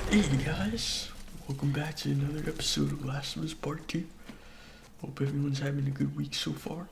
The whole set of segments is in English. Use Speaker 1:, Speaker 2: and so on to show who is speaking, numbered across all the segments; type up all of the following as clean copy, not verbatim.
Speaker 1: Hey guys, welcome back to another episode of Last of Us Part 2. Hope everyone's having a good week so far.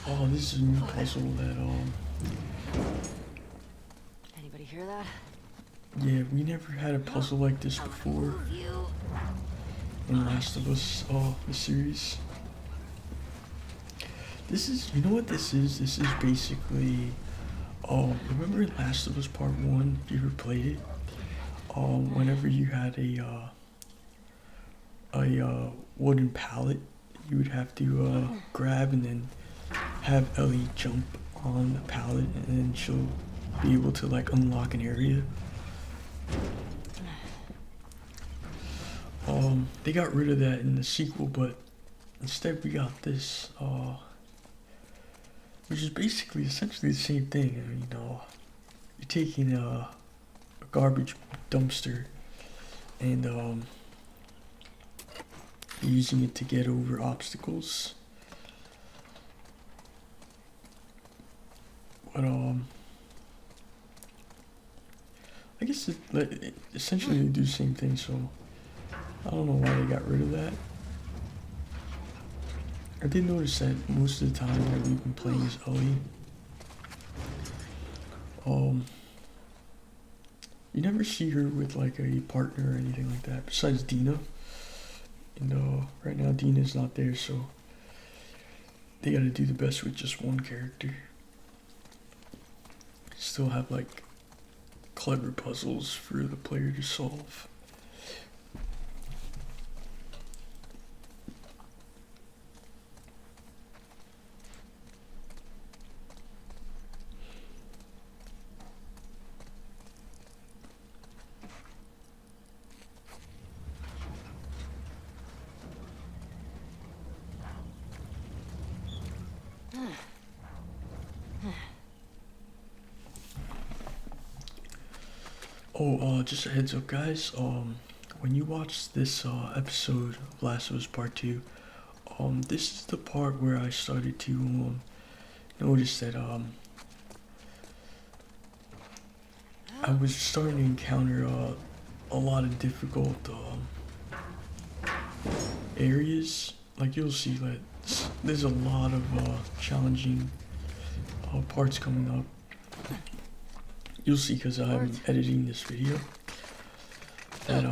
Speaker 1: Oh, this is a new puzzle that,
Speaker 2: Anybody hear that?
Speaker 1: yeah, we never had a puzzle like this before in Last of Us, the series. This is, you know what this is? This is basically, remember in Last of Us Part 1, if you ever played it? Whenever you had a wooden pallet, you would have to, grab and then have Ellie jump on the pallet and then she'll be able to like unlock an area. They got rid of that in the sequel, but instead we got this, which is basically essentially the same thing. I mean, you're taking a garbage dumpster and using it to get over obstacles. But I guess it essentially they do the same thing, so I don't know why they got rid of that. I did notice that most of the time that we've been playing as Ellie, you never see her with like a partner or anything like that besides Dina. And right now Dina's not there, so they gotta do the best with just one character. Still have like clever puzzles for the player to solve. Oh, just a heads up, guys. When you watch this episode of Last of Us Part 2, this is the part where I started to notice that I was starting to encounter a lot of difficult areas. Like you'll see that there's a lot of challenging parts coming up. You'll see because I'm editing this video that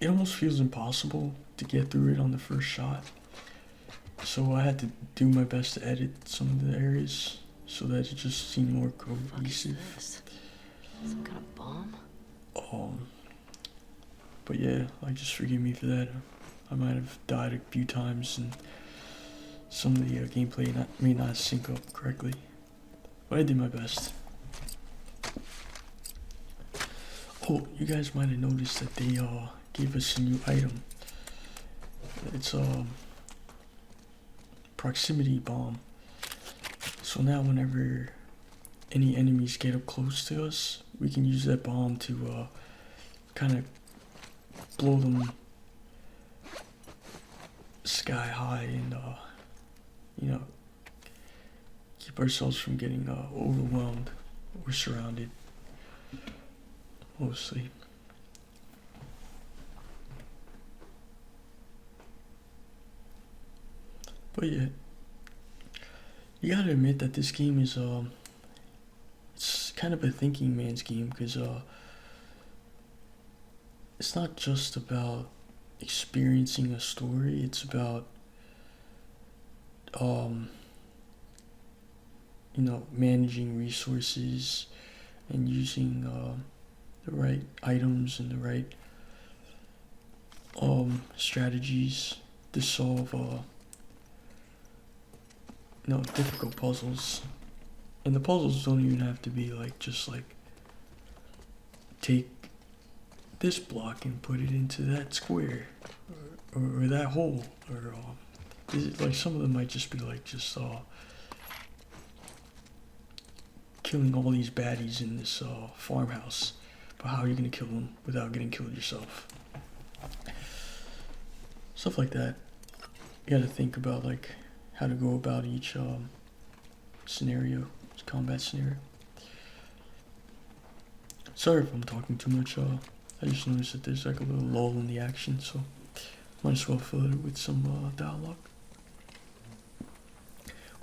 Speaker 1: it almost feels impossible to get through it on the first shot. So I had to do my best to edit some of the areas so that it just seemed more cohesive.
Speaker 2: Some kind of bomb?
Speaker 1: But yeah, like just forgive me for that. I might have died a few times and some of the gameplay may not sync up correctly. But I did my best. Oh, you guys might have noticed that they gave us a new item. It's a proximity bomb. So now whenever any enemies get up close to us, we can use that bomb to kind of blow them sky high and you know, keep ourselves from getting overwhelmed or surrounded, mostly. But yeah, you gotta admit that this game is it's kind of a thinking man's game because it's not just about experiencing a story. It's about managing resources and using the right items and the right strategies to solve difficult puzzles. And the puzzles don't even have to be like just like take this block and put it into that square or that hole, or is it like some of them might just be like just killing all these baddies in this farmhouse, but how are you gonna kill them without getting killed yourself? Stuff like that. You gotta think about like how to go about each scenario, combat scenario. Sorry if I'm talking too much. I just noticed that there's like a little lull in the action, so might as well fill it with some dialogue.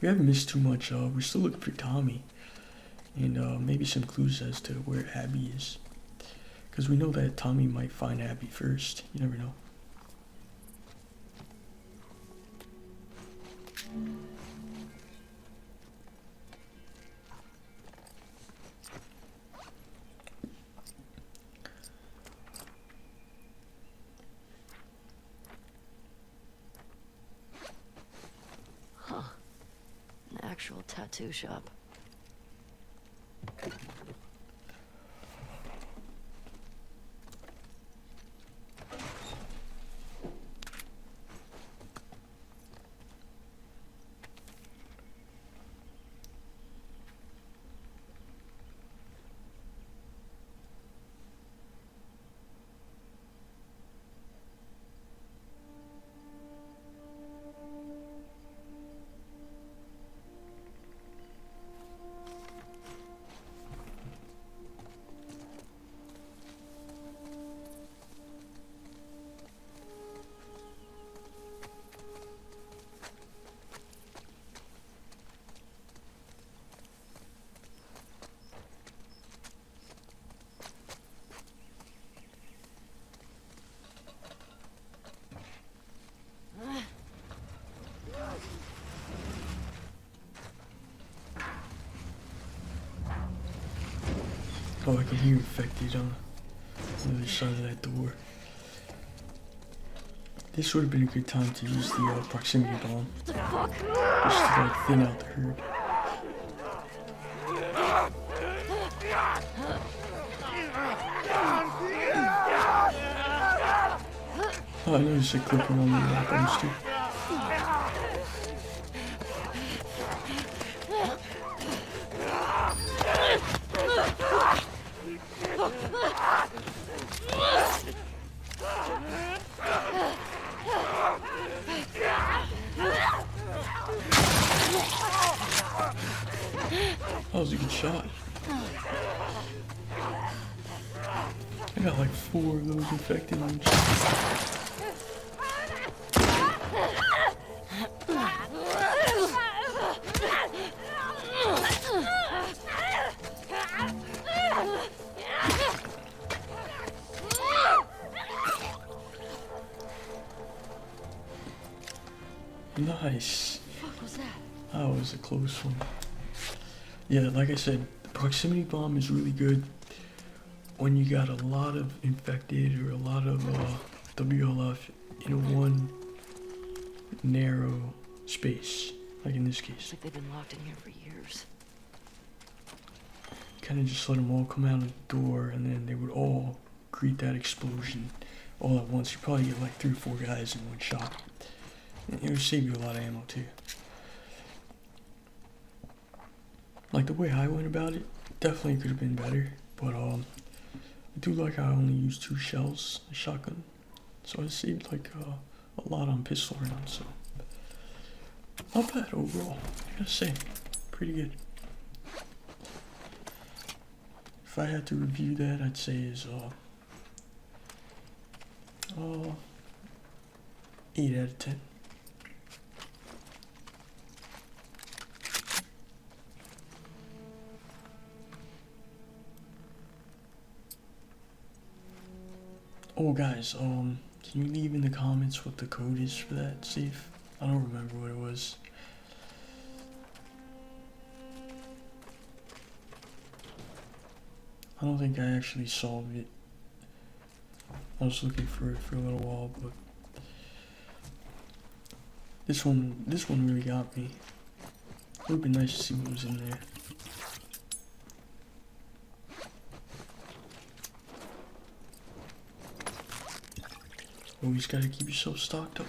Speaker 1: We haven't missed too much. We're still looking for Tommy, and maybe some clues as to where Abby is, because we know that Tommy might find Abby first. You never know.
Speaker 2: An actual tattoo shop.
Speaker 1: Oh, I can hear infected on the other side of that door. This would have been a good time to use the proximity bomb.
Speaker 2: What the fuck?
Speaker 1: Just to like thin out the herd. Oh, I noticed it clicking on the buttons too. That was a good shot. I got like 4 of those infected ones. Nice.
Speaker 2: What was that?
Speaker 1: That was a close one. Yeah, like I said, the proximity bomb is really good when you got a lot of infected or a lot of WLF in one narrow space, like in this case.
Speaker 2: It's like they've been locked in here for years.
Speaker 1: Kind of just let them all come out of the door, and then they would all greet that explosion all at once. You probably get like 3 or 4 guys in one shot. And it would save you a lot of ammo too. Like the way I went about it, definitely could have been better. But I do like how I only used 2 shells, a shotgun. So I saved like a lot on pistol rounds. So not bad overall. I gotta say, pretty good. If I had to review that, I'd say is 8 out of 10. Oh guys, can you leave in the comments what the code is for that safe? I don't remember what it was. I don't think I actually solved it. I was looking for it for a little while, but This one really got me. It would've been nice to see what was in there. Always gotta keep yourself stocked up.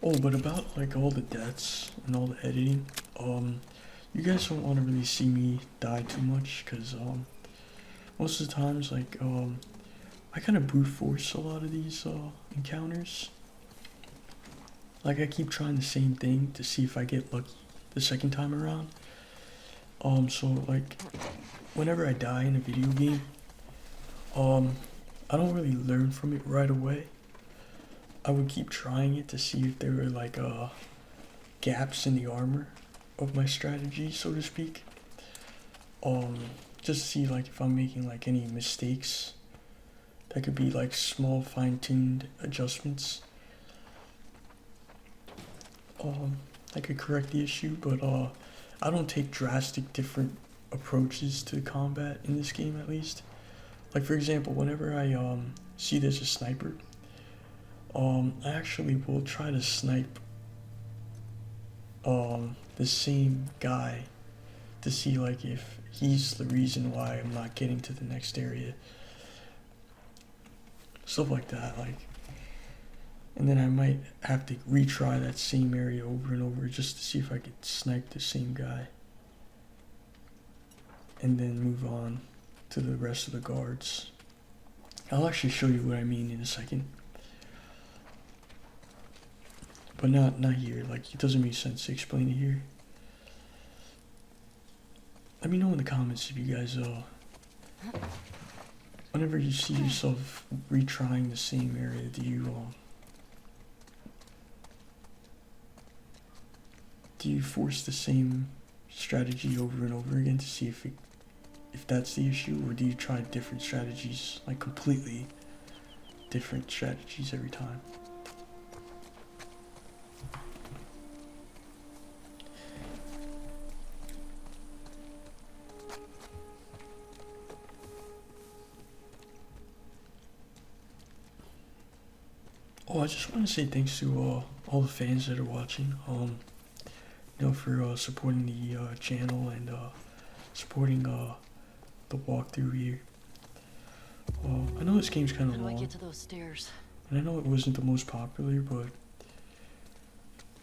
Speaker 1: Oh, but about like all the deaths and all the editing, you guys don't want to really see me die too much, cause most of the times like I kind of brute force a lot of these encounters. Like I keep trying the same thing to see if I get lucky the second time around. So like whenever I die in a video game, I don't really learn from it right away. I would keep trying it to see if there were like gaps in the armor of my strategy, so to speak. Just to see like if I'm making like any mistakes. That could be like small fine-tuned adjustments. I could correct the issue, but I don't take drastic different approaches to combat in this game, at least. Like for example, whenever I see there's a sniper, I actually will try to snipe the same guy to see like if he's the reason why I'm not getting to the next area. Stuff like that, like, and then I might have to retry that same area over and over just to see if I could snipe the same guy, and then move on to the rest of the guards. I'll actually show you what I mean in a second, but not here. Like, it doesn't make sense to explain it here. Let me know in the comments if you guys whenever you see yourself retrying the same area, do you force the same strategy over and over again to see if that's the issue, or do you try different strategies, like completely different strategies every time? Oh, I just want to say thanks to all the fans that are watching. For supporting the channel and supporting the walkthrough here. I know this game's kind of long.
Speaker 2: How do I get to those stairs?
Speaker 1: And I know it wasn't the most popular, but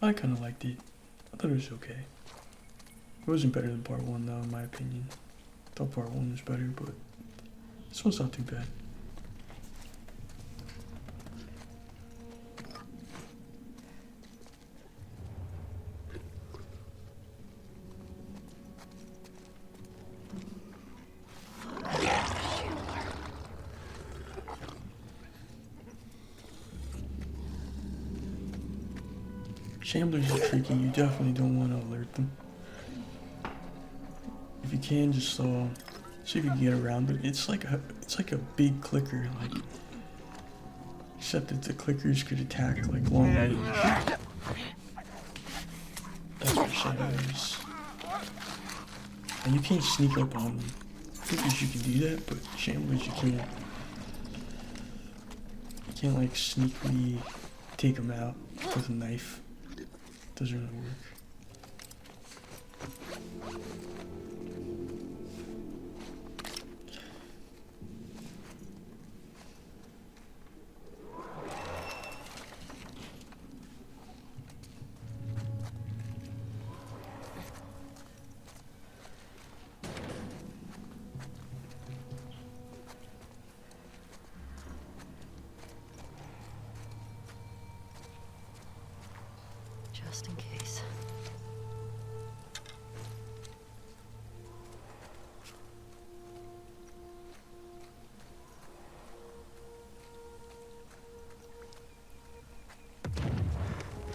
Speaker 1: I kind of liked it. I thought it was okay. It wasn't better than part 1 though, in my opinion. I thought part 1 was better, but this one's not too bad. Shamblers are tricky, you definitely don't want to alert them. If you can, just see if you can get around it. It's like a big clicker, like, except that the clickers could attack like long range. That's what Shamblers. And you can't sneak up on them. Clickers you can do that, but Shamblers you can't. You can't like sneakily take them out with a knife. Doesn't really work.
Speaker 2: Just in case.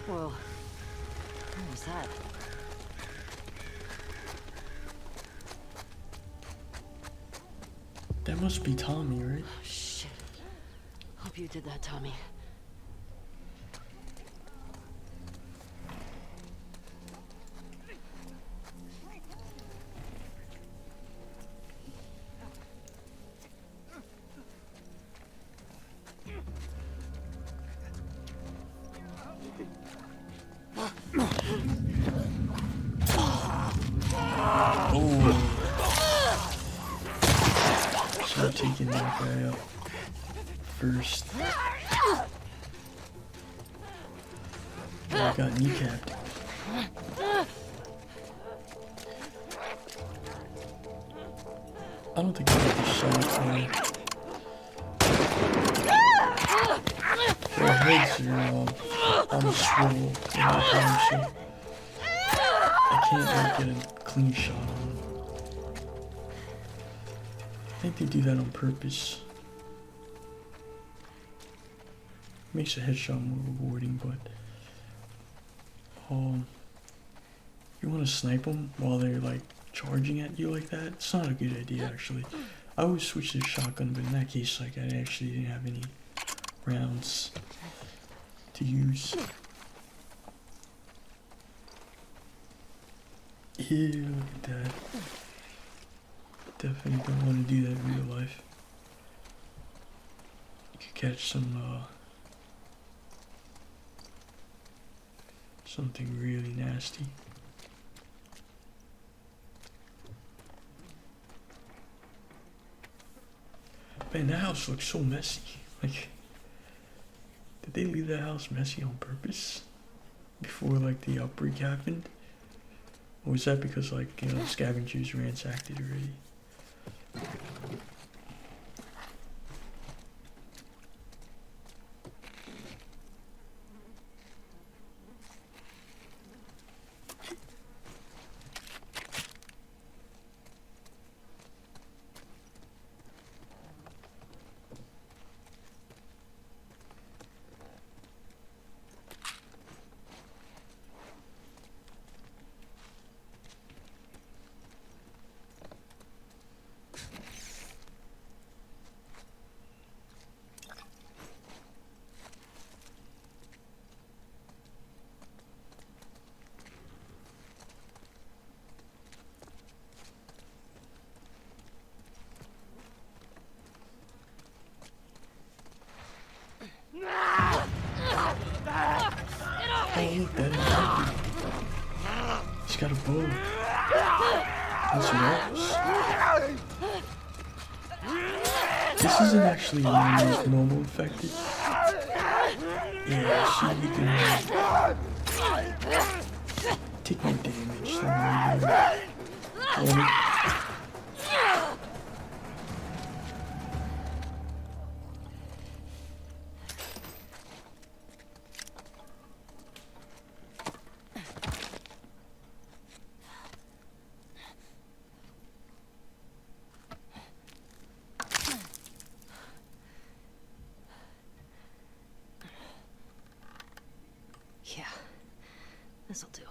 Speaker 2: Whoa. What was that?
Speaker 1: That must be Tommy, right?
Speaker 2: Oh, shit. Hope you did that, Tommy.
Speaker 1: taking that guy up first. Oh, I got kneecapped. I don't think I got the shot. Their heads are on the swivel. They're not bouncing. I can't like, get a clean shot on them. I think they do that on purpose. Makes a headshot more rewarding, but you want to snipe them while they're like charging at you like that? It's not a good idea actually. I always switch to the shotgun, but in that case, like I actually didn't have any rounds to use. Ew, look at that. Definitely don't want to do that in real life. You could catch some something really nasty. Man, that house looks so messy. Like, did they leave that house messy on purpose before like the outbreak happened? Or was that because like, you know, scavengers ransacked it already? Oh, look, that is Yankee. He's got a bow. And some arrows. This isn't actually normal infected. Yeah, see, you can take more damage than regular.
Speaker 2: Yeah, this'll do.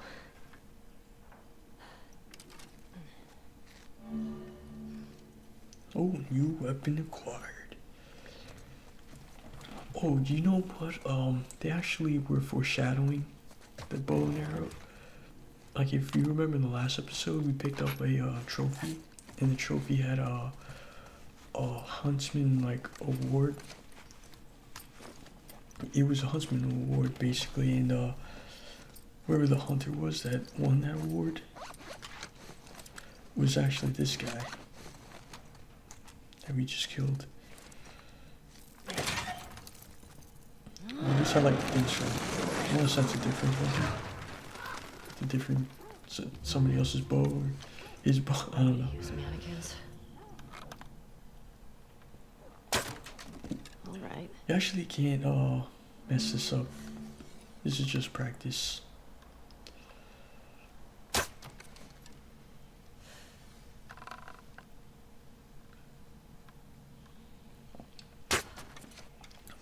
Speaker 1: Oh, new weapon acquired. Oh, do you know what? They actually were foreshadowing the bow and arrow. Like, if you remember in the last episode, we picked up a trophy, and the trophy had a huntsman like award. It was a huntsman award basically, and whoever the hunter was that won that award was actually this guy that we just killed. At least I like to think so. Unless that's a different weapon. A different, somebody else's bow or his bow, I don't know.
Speaker 2: Use mannequins. Alright.
Speaker 1: You actually can't mess this up. This is just practice.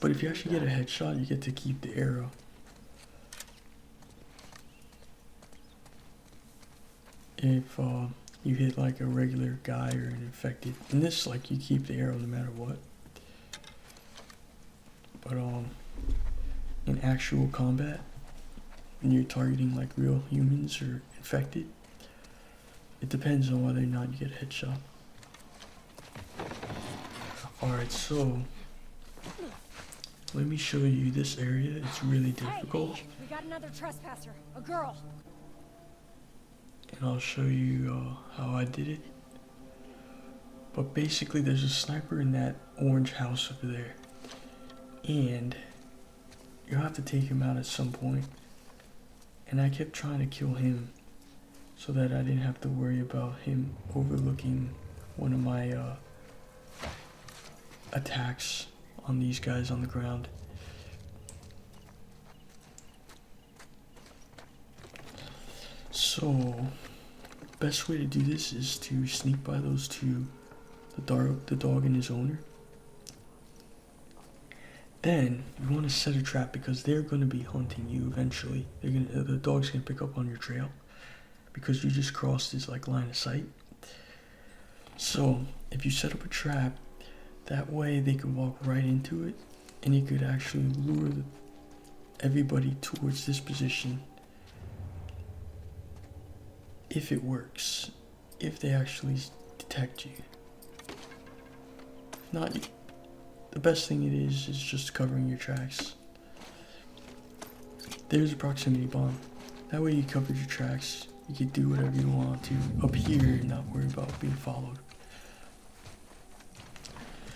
Speaker 1: But if you actually get a headshot, you get to keep the arrow. If you hit like a regular guy or an infected, in this, like, you keep the arrow no matter what. But in actual combat, when you're targeting like real humans or infected, it depends on whether or not you get a headshot. Alright, so let me show you this area. It's really difficult.
Speaker 3: Hey, we got another trespasser, a girl.
Speaker 1: And I'll show you how I did it. But basically there's a sniper in that orange house over there. And you'll have to take him out at some point. And I kept trying to kill him so that I didn't have to worry about him overlooking one of my attacks on these guys on the ground. So, best way to do this is to sneak by those two, the dog and his owner. Then you want to set a trap because they're going to be hunting you eventually. The dog's going to pick up on your trail because you just crossed his like line of sight. So if you set up a trap, that way they could walk right into it, and you could actually lure everybody towards this position. If it works, if they actually detect you. If not, the best thing it is just covering your tracks. There's a proximity bomb. That way you covered your tracks. You can do whatever you want to up here and not worry about being followed.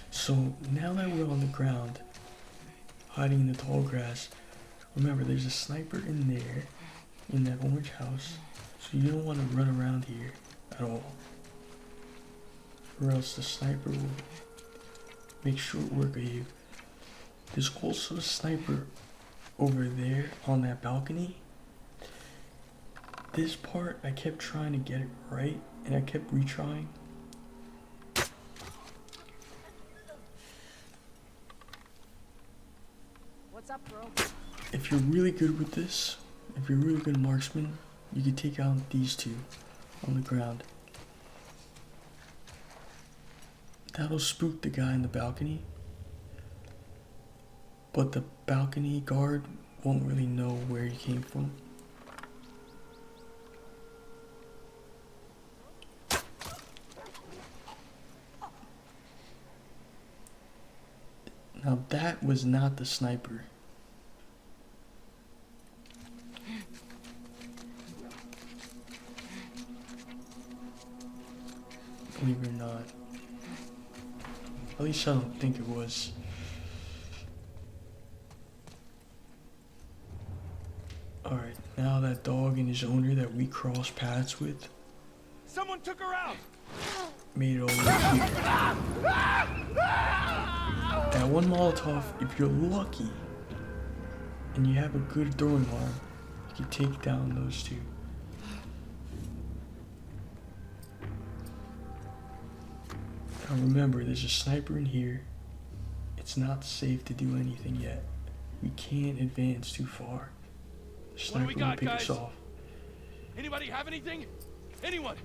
Speaker 1: So now that we're on the ground, hiding in the tall grass, remember there's a sniper in there, in that orange house. So you don't want to run around here at all, or else the sniper will make short work of you. There's also a sniper over there on that balcony. This part, I kept trying to get it right, and I kept retrying.
Speaker 3: What's up, bro?
Speaker 1: If you're really good with this, if you're a really good marksman, you can take out these two on the ground. That'll spook the guy in the balcony, but the balcony guard won't really know where he came from. Now that was not the sniper. Believe it or not. At least I don't think it was. Alright, now that dog and his owner that we crossed paths with.
Speaker 4: Someone took her out!
Speaker 1: Made it all the way here. That one Molotov, if you're lucky and you have a good throwing arm, you can take down those two. Now remember, there's a sniper in here. It's not safe to do anything yet. We can't advance too far. The sniper will pick us off.
Speaker 4: Anybody have anything? Anyone?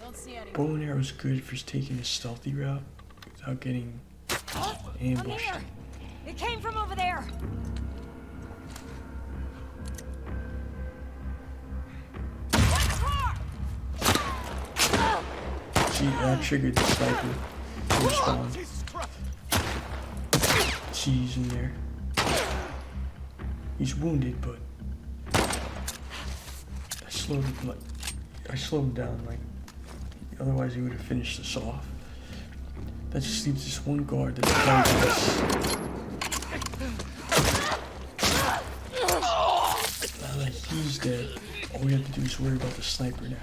Speaker 3: Don't see anyone.
Speaker 1: Bow and arrow is good for taking a stealthy route without getting ambushed.
Speaker 3: I'm here. It came from over there.
Speaker 1: See, that triggered the sniper to respond.
Speaker 4: Jesus Christ!
Speaker 1: See, he's in there. He's wounded, but I slowed him down, like, otherwise he would have finished us off. That just leaves this one guard that's fighting us. Now that he's dead, all we have to do is worry about the sniper now.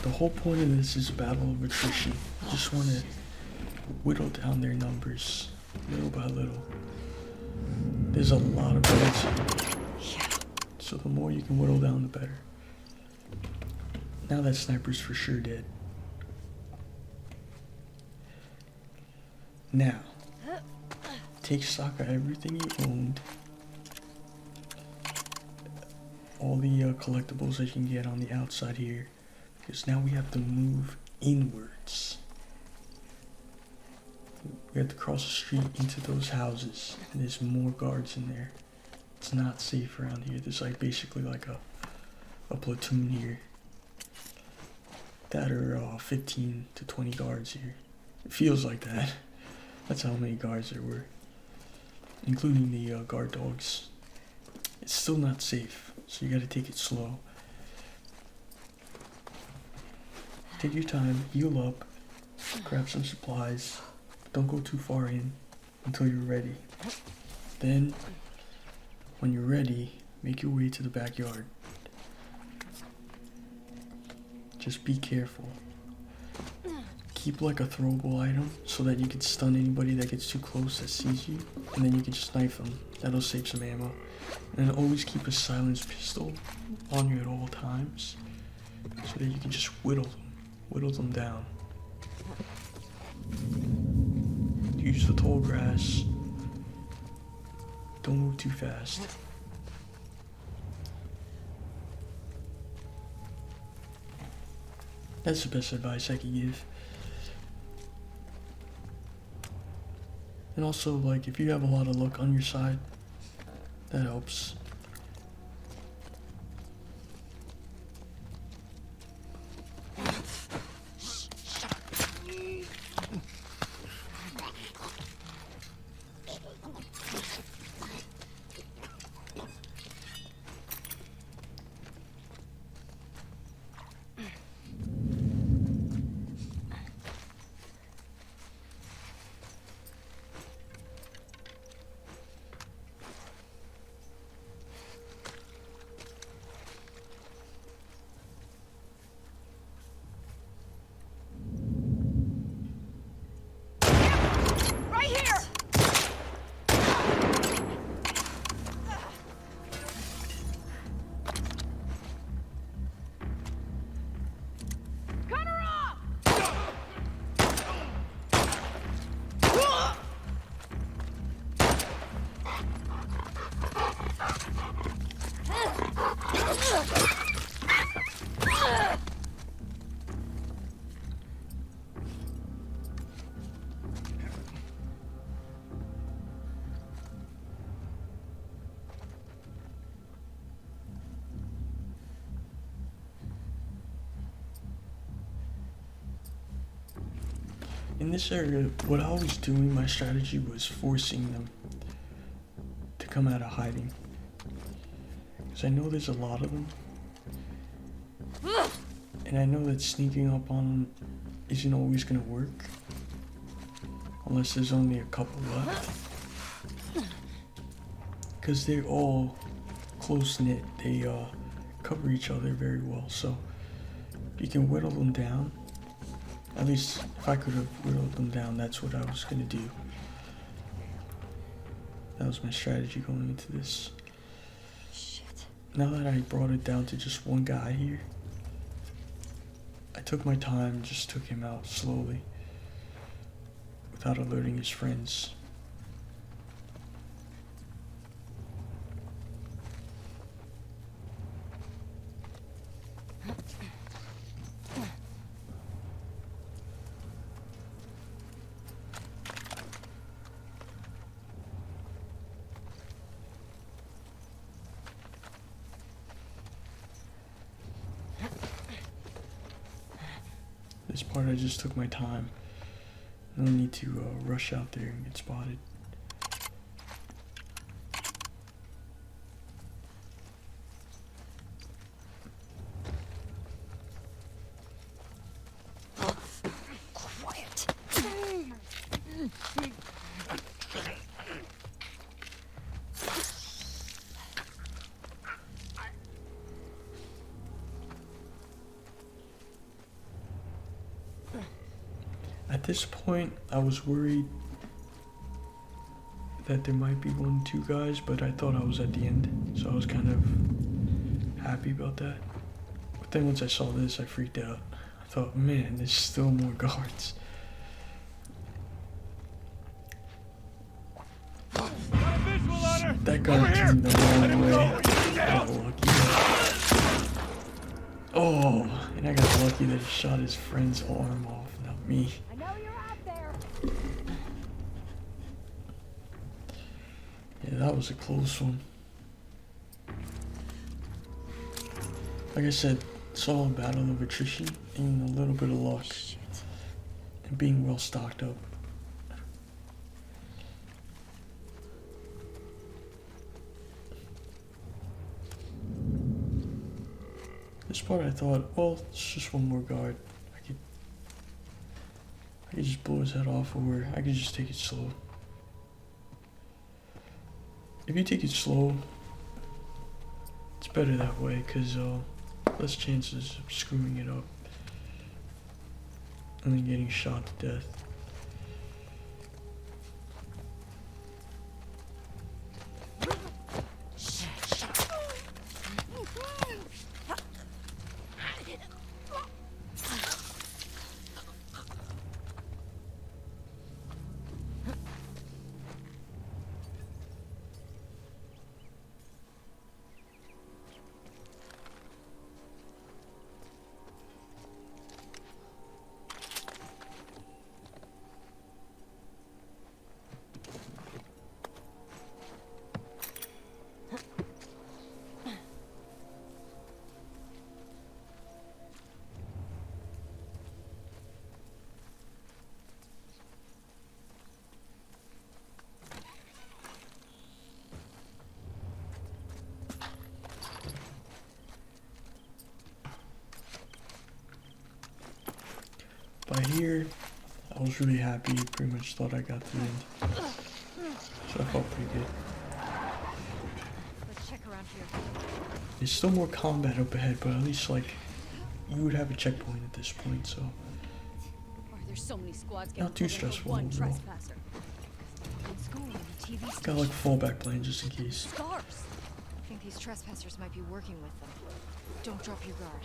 Speaker 1: The whole point of this is a battle of attrition. You just want to whittle down their numbers, little by little. There's a lot of bullets here, so the more you can whittle down, the better. Now that sniper's for sure dead. Now, take stock of everything you owned, all the collectibles that you can get on the outside here, because now we have to move inwards. We have to cross the street into those houses, and there's more guards in there. It's not safe around here. There's like basically like a platoon here that are 15 to 20 guards here. It feels like that. That's how many guards there were, including the guard dogs. It's still not safe, so you gotta take it slow. take your time, heal up, grab some supplies. Don't go too far in until you're ready. Then, when you're ready, make your way to the backyard. Just be careful. Keep like a throwable item so that you can stun anybody that gets too close that sees you, and then you can just knife them. That'll save some ammo. And always keep a silenced pistol on you at all times so that you can just whittle them down. Use the tall grass. Don't move too fast. That's the best advice I can give. And also, like, if you have a lot of luck on your side, that helps.
Speaker 3: Right here! Cut her off!
Speaker 1: In this area, what I was doing, my strategy was forcing them to come out of hiding. Because I know there's a lot of them. And I know that sneaking up on them isn't always going to work. Unless there's only a couple left. Because they're all close-knit. They cover each other very well. So you can whittle them down. At least, if I could have whittled them down, that's what I was going to do. That was my strategy going into this.
Speaker 2: Shit.
Speaker 1: Now that I brought it down to just one guy here, I took my time and just took him out slowly, without alerting his friends. This part I just took my time. No need to rush out there and get spotted.
Speaker 2: Quiet.
Speaker 1: At this point, I was worried that there might be 1 or 2 guys, but I thought I was at the end, so I was kind of happy about that. But then once I saw this, I freaked out. I thought, man, there's still more guards.
Speaker 4: Got a visual on her!
Speaker 1: That
Speaker 4: Over
Speaker 1: guy
Speaker 4: here!
Speaker 1: turned the
Speaker 4: Let
Speaker 1: wrong
Speaker 4: him
Speaker 1: way.
Speaker 4: go!
Speaker 1: I got lucky. Oh, and I got lucky that he shot his friend's arm off, not me.
Speaker 3: I know you're out there.
Speaker 1: Yeah, that was a close one. Like I said, it's all a battle of attrition and a little bit of luck.
Speaker 2: Shit.
Speaker 1: And being well stocked up. This part I thought, well, it's just one more guard. I could could just blow his head off, or I could just take it slow. If you take it slow, it's better that way, because less chances of screwing it up and then getting shot to death. By here, I was really happy, pretty much thought I got to the end. So I felt pretty good.
Speaker 2: Let's check around here.
Speaker 1: There's still more combat up ahead, but at least like you would have a checkpoint at this point, so
Speaker 2: Why are there so many squads
Speaker 1: not too stressful
Speaker 2: one
Speaker 1: overall.
Speaker 2: trespasser? In school and the TV station.
Speaker 1: Got like a fallback plan just in case.
Speaker 2: Scars. I think these trespassers might be working with them. Don't drop your guard.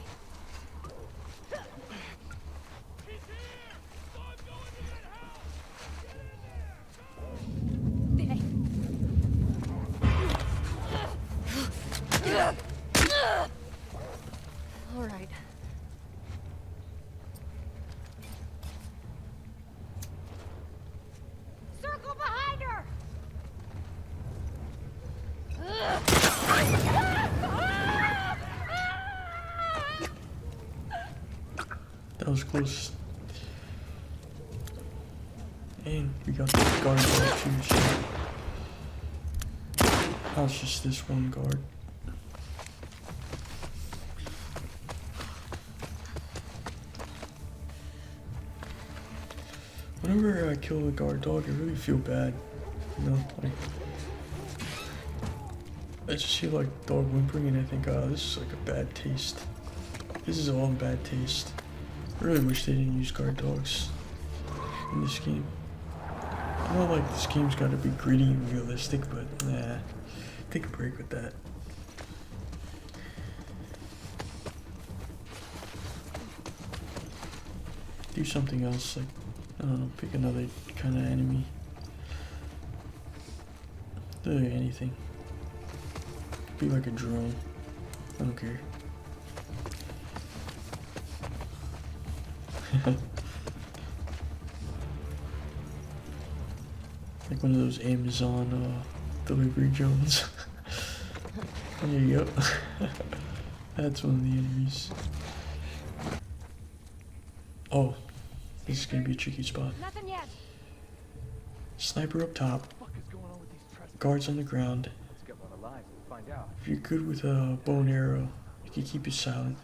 Speaker 2: All right.
Speaker 3: Circle behind her!
Speaker 1: That was close. And we got the guard dog too, so now it's just this one guard. Whenever I kill a guard dog, I really feel bad. You know, like I just see like dog whimpering and I think, oh, this is like a bad taste. This is all in bad taste. I really wish they didn't use guard dogs in this game. I know like this game's gotta be gritty and realistic, but nah, take a break with that. Do something else, like, I don't know, pick another kind of enemy. Literally anything. Be like a drone. I don't care. Like one of those Amazon delivery drones. There you go. That's one of the enemies. Oh, this is gonna be a tricky spot.
Speaker 3: Nothing yet.
Speaker 1: Sniper up top,
Speaker 4: What the fuck is going on with these trespassers?
Speaker 1: guards on the ground.
Speaker 4: Let's get one alive and find out.
Speaker 1: If you're good with a bow and arrow, you can keep it silent.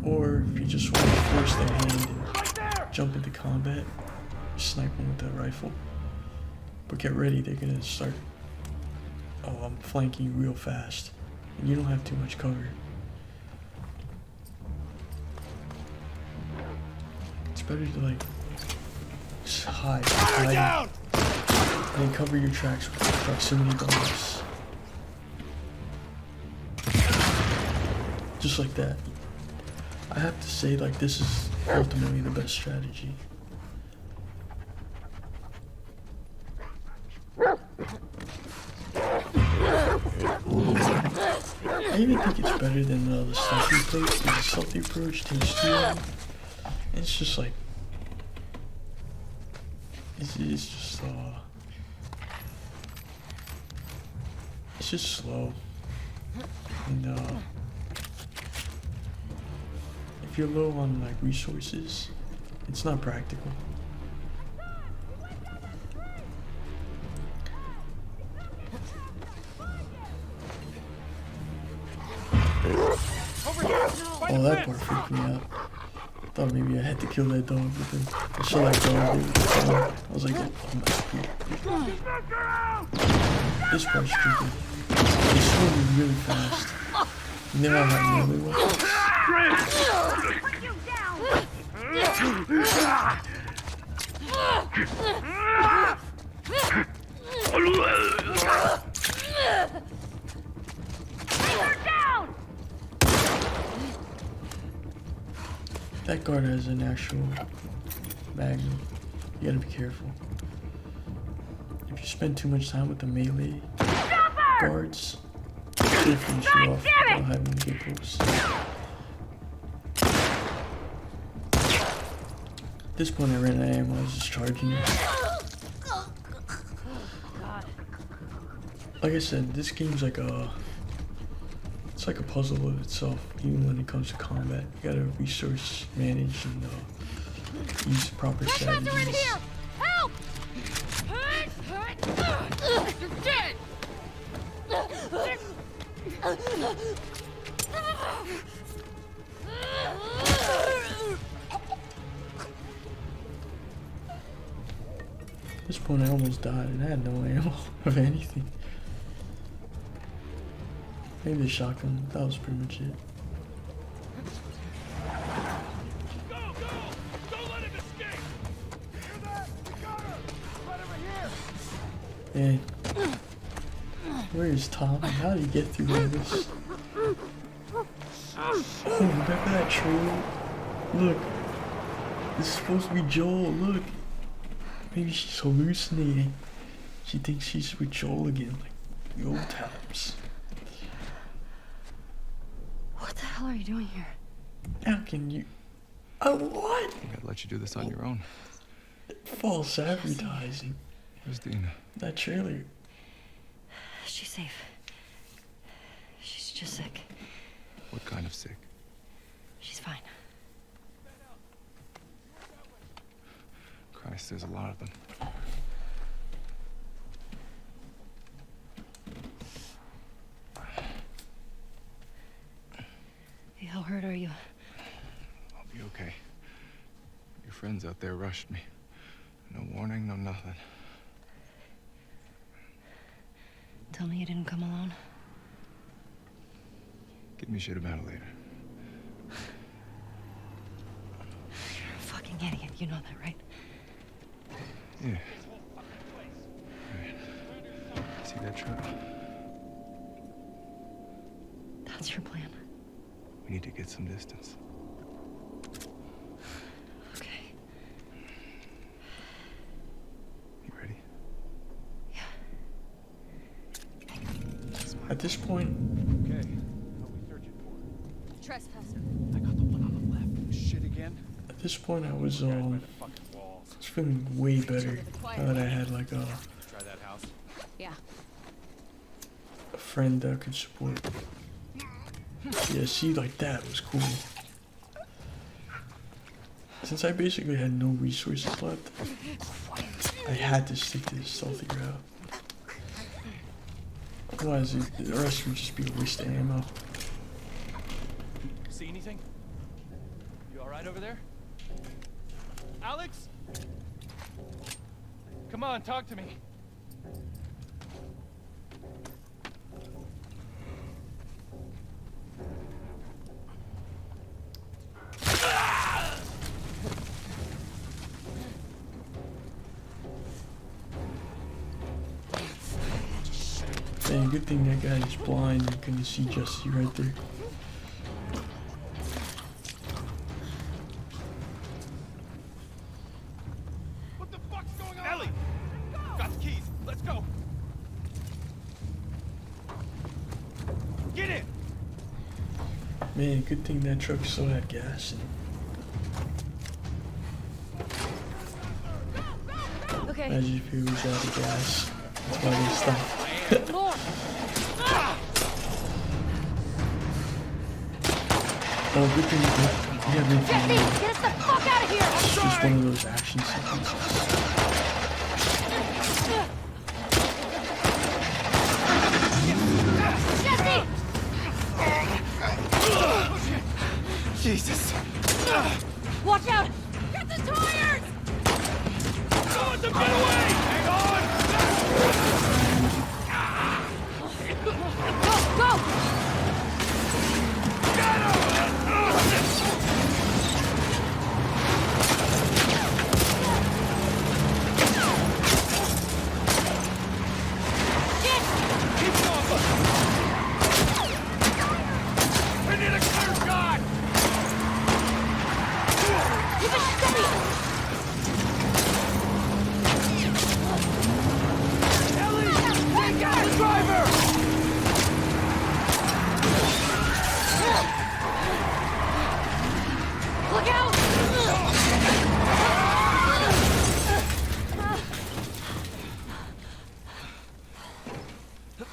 Speaker 1: Or if you just want to force their hand and
Speaker 4: Right there!
Speaker 1: jump into combat, snipe them with that rifle. But get ready, they're gonna start flanking you real fast. And you don't have too much cover. It's better to like just hide,
Speaker 4: Down!
Speaker 1: and then cover your tracks with a proximity bonus. Just like that. I have to say, like, this is ultimately the best strategy. I even think it's better than the stealthy approach. The stealthy approach takes too long. It's just like, it's just slow. And if you're low on like resources, it's not practical.
Speaker 4: Over here!
Speaker 1: Oh, that part freaked me out. Thought maybe I had to kill that dog, but then I saw that dog there. I was like, oh my. This part's stupid. They swim really fast. And then I have another one.
Speaker 3: Put you down! You're down!
Speaker 1: That guard has an actual magnum. You gotta be careful. If you spend too much time with the melee guards, they'll finish you off without having to get close. At this point I ran out of ammo, I was just charging it. Like I said, this game's like it's like a puzzle of itself, even when it comes to combat. You gotta resource manage and use proper strategies.
Speaker 3: Trespasser in here! Help! You're dead!
Speaker 1: At this point I almost died and I had no ammo of anything. Maybe the shotgun, that was pretty much it.
Speaker 4: Go! Don't let him escape! Hear that? You got her! Right over here!
Speaker 1: Hey, where is Tommy? How did he get through all this? Oh, remember that trailer? Look, this is supposed to be Joel, look. Maybe she's hallucinating. She thinks she's with Joel again, like the old times.
Speaker 2: What the hell are you doing here?
Speaker 1: How can you... Oh, what?
Speaker 5: I gotta let you do this on your own.
Speaker 1: False advertising.
Speaker 5: Where's Dina?
Speaker 1: That trailer.
Speaker 2: She's safe. She's just sick.
Speaker 5: What kind of sick?
Speaker 2: She's fine.
Speaker 5: Christ, there's a lot of them.
Speaker 2: Hey, how hurt are you?
Speaker 5: I'll be okay. Your friends out there rushed me. No warning, no nothing.
Speaker 2: Tell me you didn't come alone.
Speaker 5: Give me shit about it later.
Speaker 2: You're a fucking idiot. You know that, right?
Speaker 5: Yeah. Right. See that truck?
Speaker 2: That's your plan.
Speaker 5: We need to get some distance.
Speaker 2: Okay.
Speaker 5: You ready?
Speaker 1: At this point,
Speaker 4: Okay. What are we searching for?
Speaker 2: Trespasser.
Speaker 4: I got the one on the left. Shit again?
Speaker 1: at this point I was
Speaker 4: Fucking walls.
Speaker 1: feeling way better now that I had like
Speaker 4: Try that house.
Speaker 2: Yeah.
Speaker 1: a friend that could support. Yeah, see, like that was cool. Since I basically had no resources left, I had to stick to the stealthy route. Otherwise, the rest would just be a waste of ammo.
Speaker 4: See anything? You alright over there? Alex? Come on, talk to me.
Speaker 1: Dang, good thing that guy is blind and couldn't see Jesse right there.
Speaker 4: What the fuck's going on? Ellie! Got the keys. Let's go. Get in!
Speaker 1: Man, good thing that truck still had gas in it.
Speaker 2: Okay.
Speaker 1: Imagine if it was out of gas. That's why they stopped.
Speaker 2: More.
Speaker 1: Oh, good thing we have
Speaker 3: Jesse,
Speaker 1: infantry.
Speaker 3: get us the fuck out of here!
Speaker 1: It's just one of those action sequences.
Speaker 3: Jesse!
Speaker 5: Jesus!
Speaker 3: Watch out! Get the tires!
Speaker 4: Don't let them get away! Hang on!
Speaker 3: Go!
Speaker 4: Get him! Keep going! I need a clear shot!
Speaker 3: Keep it steady!
Speaker 4: Ellie! Take out the driver!
Speaker 3: Look out! Go! Go!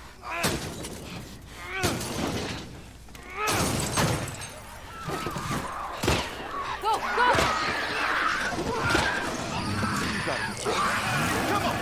Speaker 3: Oh my god! Oh god!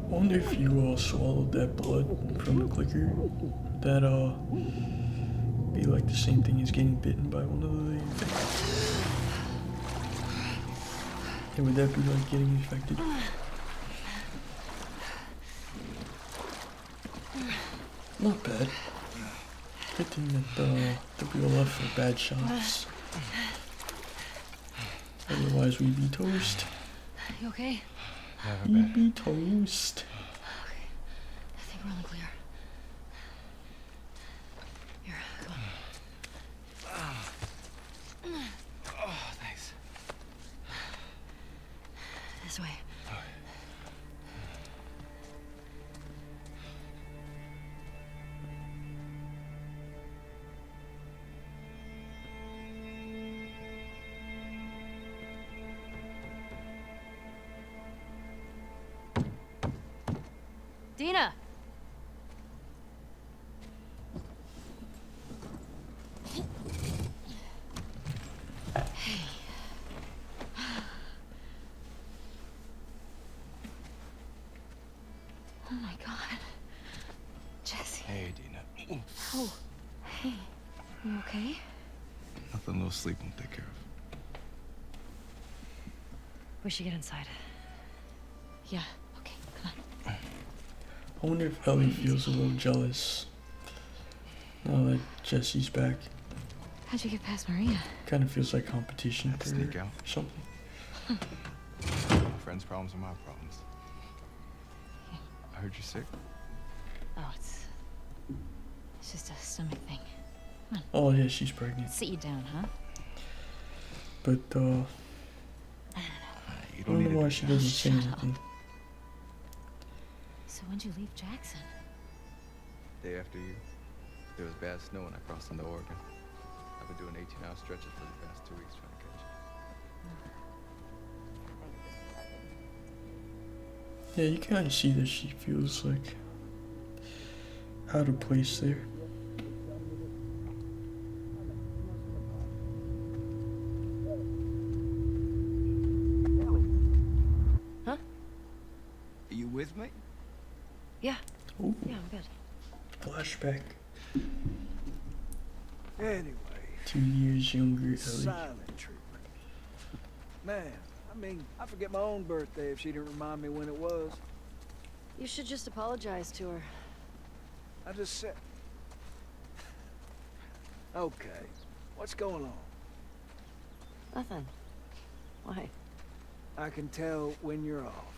Speaker 1: I wonder if you swallowed that blood from the clicker, that be like the same thing as getting bitten by one of the things. And would that be like getting infected? Not bad. Good thing that the wheel left for bad shots. Otherwise we'd be toast.
Speaker 3: You okay?
Speaker 5: Never
Speaker 1: We'd
Speaker 5: been.
Speaker 1: be toast.
Speaker 3: Okay. I think we're on the clear. Here, come on.
Speaker 5: Oh, thanks.
Speaker 3: This way. Dina! Oh my god. Jesse.
Speaker 5: Hey, Dina.
Speaker 3: Oh, hey. You okay?
Speaker 5: Nothing a little sleep won't take care of.
Speaker 3: We should get inside. Yeah, okay, come on.
Speaker 1: I wonder if Ellie feels a little jealous now that Jesse's back.
Speaker 3: How'd you get past Maria?
Speaker 1: Kind of feels like competition
Speaker 5: Had to
Speaker 1: for
Speaker 5: sneak
Speaker 1: her
Speaker 5: out.
Speaker 1: or something.
Speaker 5: My friend's problems are my problems. I heard you're sick.
Speaker 3: Oh, it's just a stomach thing.
Speaker 1: Oh yeah, she's pregnant.
Speaker 3: Sit you down, huh?
Speaker 1: But
Speaker 5: You
Speaker 1: I
Speaker 5: don't
Speaker 1: don't
Speaker 5: need
Speaker 1: know
Speaker 5: to
Speaker 1: why
Speaker 5: do
Speaker 1: she
Speaker 5: that.
Speaker 1: doesn't say
Speaker 3: Shut up.
Speaker 1: anything.
Speaker 3: So when'd you leave Jackson?
Speaker 5: Day after you, there was bad snow when I crossed into Oregon. I've been doing 18-hour stretches for the past 2 weeks trying to catch it.
Speaker 1: Yeah, you kind of see that she feels like out of place there.
Speaker 3: Huh?
Speaker 5: Are you with me?
Speaker 3: Yeah,
Speaker 1: Ooh,
Speaker 3: yeah, I'm good.
Speaker 1: flashback.
Speaker 6: Anyway,
Speaker 1: 2 years younger Ellie.
Speaker 6: silent treatment. Man, I mean, I forget my own birthday if she didn't remind me when it was.
Speaker 2: You should just apologize to her.
Speaker 6: I just said... Okay, what's going on?
Speaker 2: Nothing. Why?
Speaker 6: I can tell when you're off.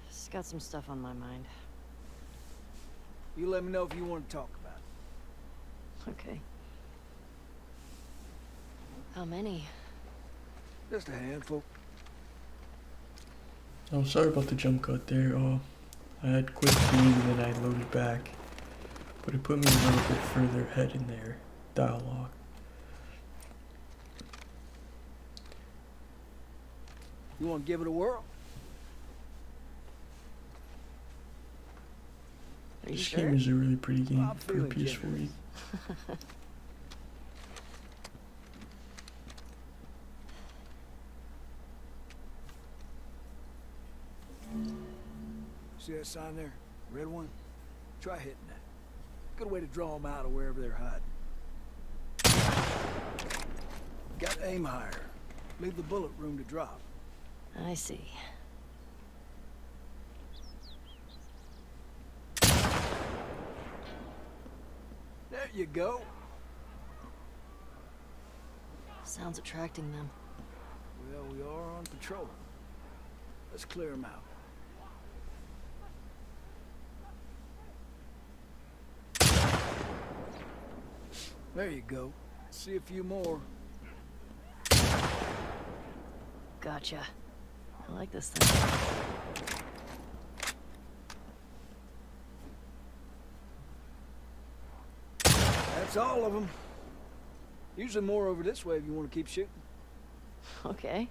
Speaker 2: Just got some stuff on my mind.
Speaker 6: You let me know if you want to talk about it.
Speaker 2: Okay. How many?
Speaker 6: Just a handful.
Speaker 1: Oh, sorry about the jump cut there. I had quit game and then I loaded back, but it put me a little bit further ahead in their dialogue.
Speaker 6: You want to give it a whirl?
Speaker 3: Are you
Speaker 1: This
Speaker 3: sure?
Speaker 1: game is a really pretty game
Speaker 6: I'm
Speaker 1: for a
Speaker 6: feeling
Speaker 1: PS4.
Speaker 6: generous. See that sign there? Red one? Try hitting that. Good way to draw them out of wherever they're hiding. Got to aim higher. Leave the bullet room to drop.
Speaker 3: I see.
Speaker 6: There you go.
Speaker 3: Sounds attracting them.
Speaker 6: Well, we are on patrol. Let's clear them out. There you go. See a few more.
Speaker 3: Gotcha. I like this thing.
Speaker 6: That's all of them. Usually more over this way if you want to keep shooting.
Speaker 3: Okay.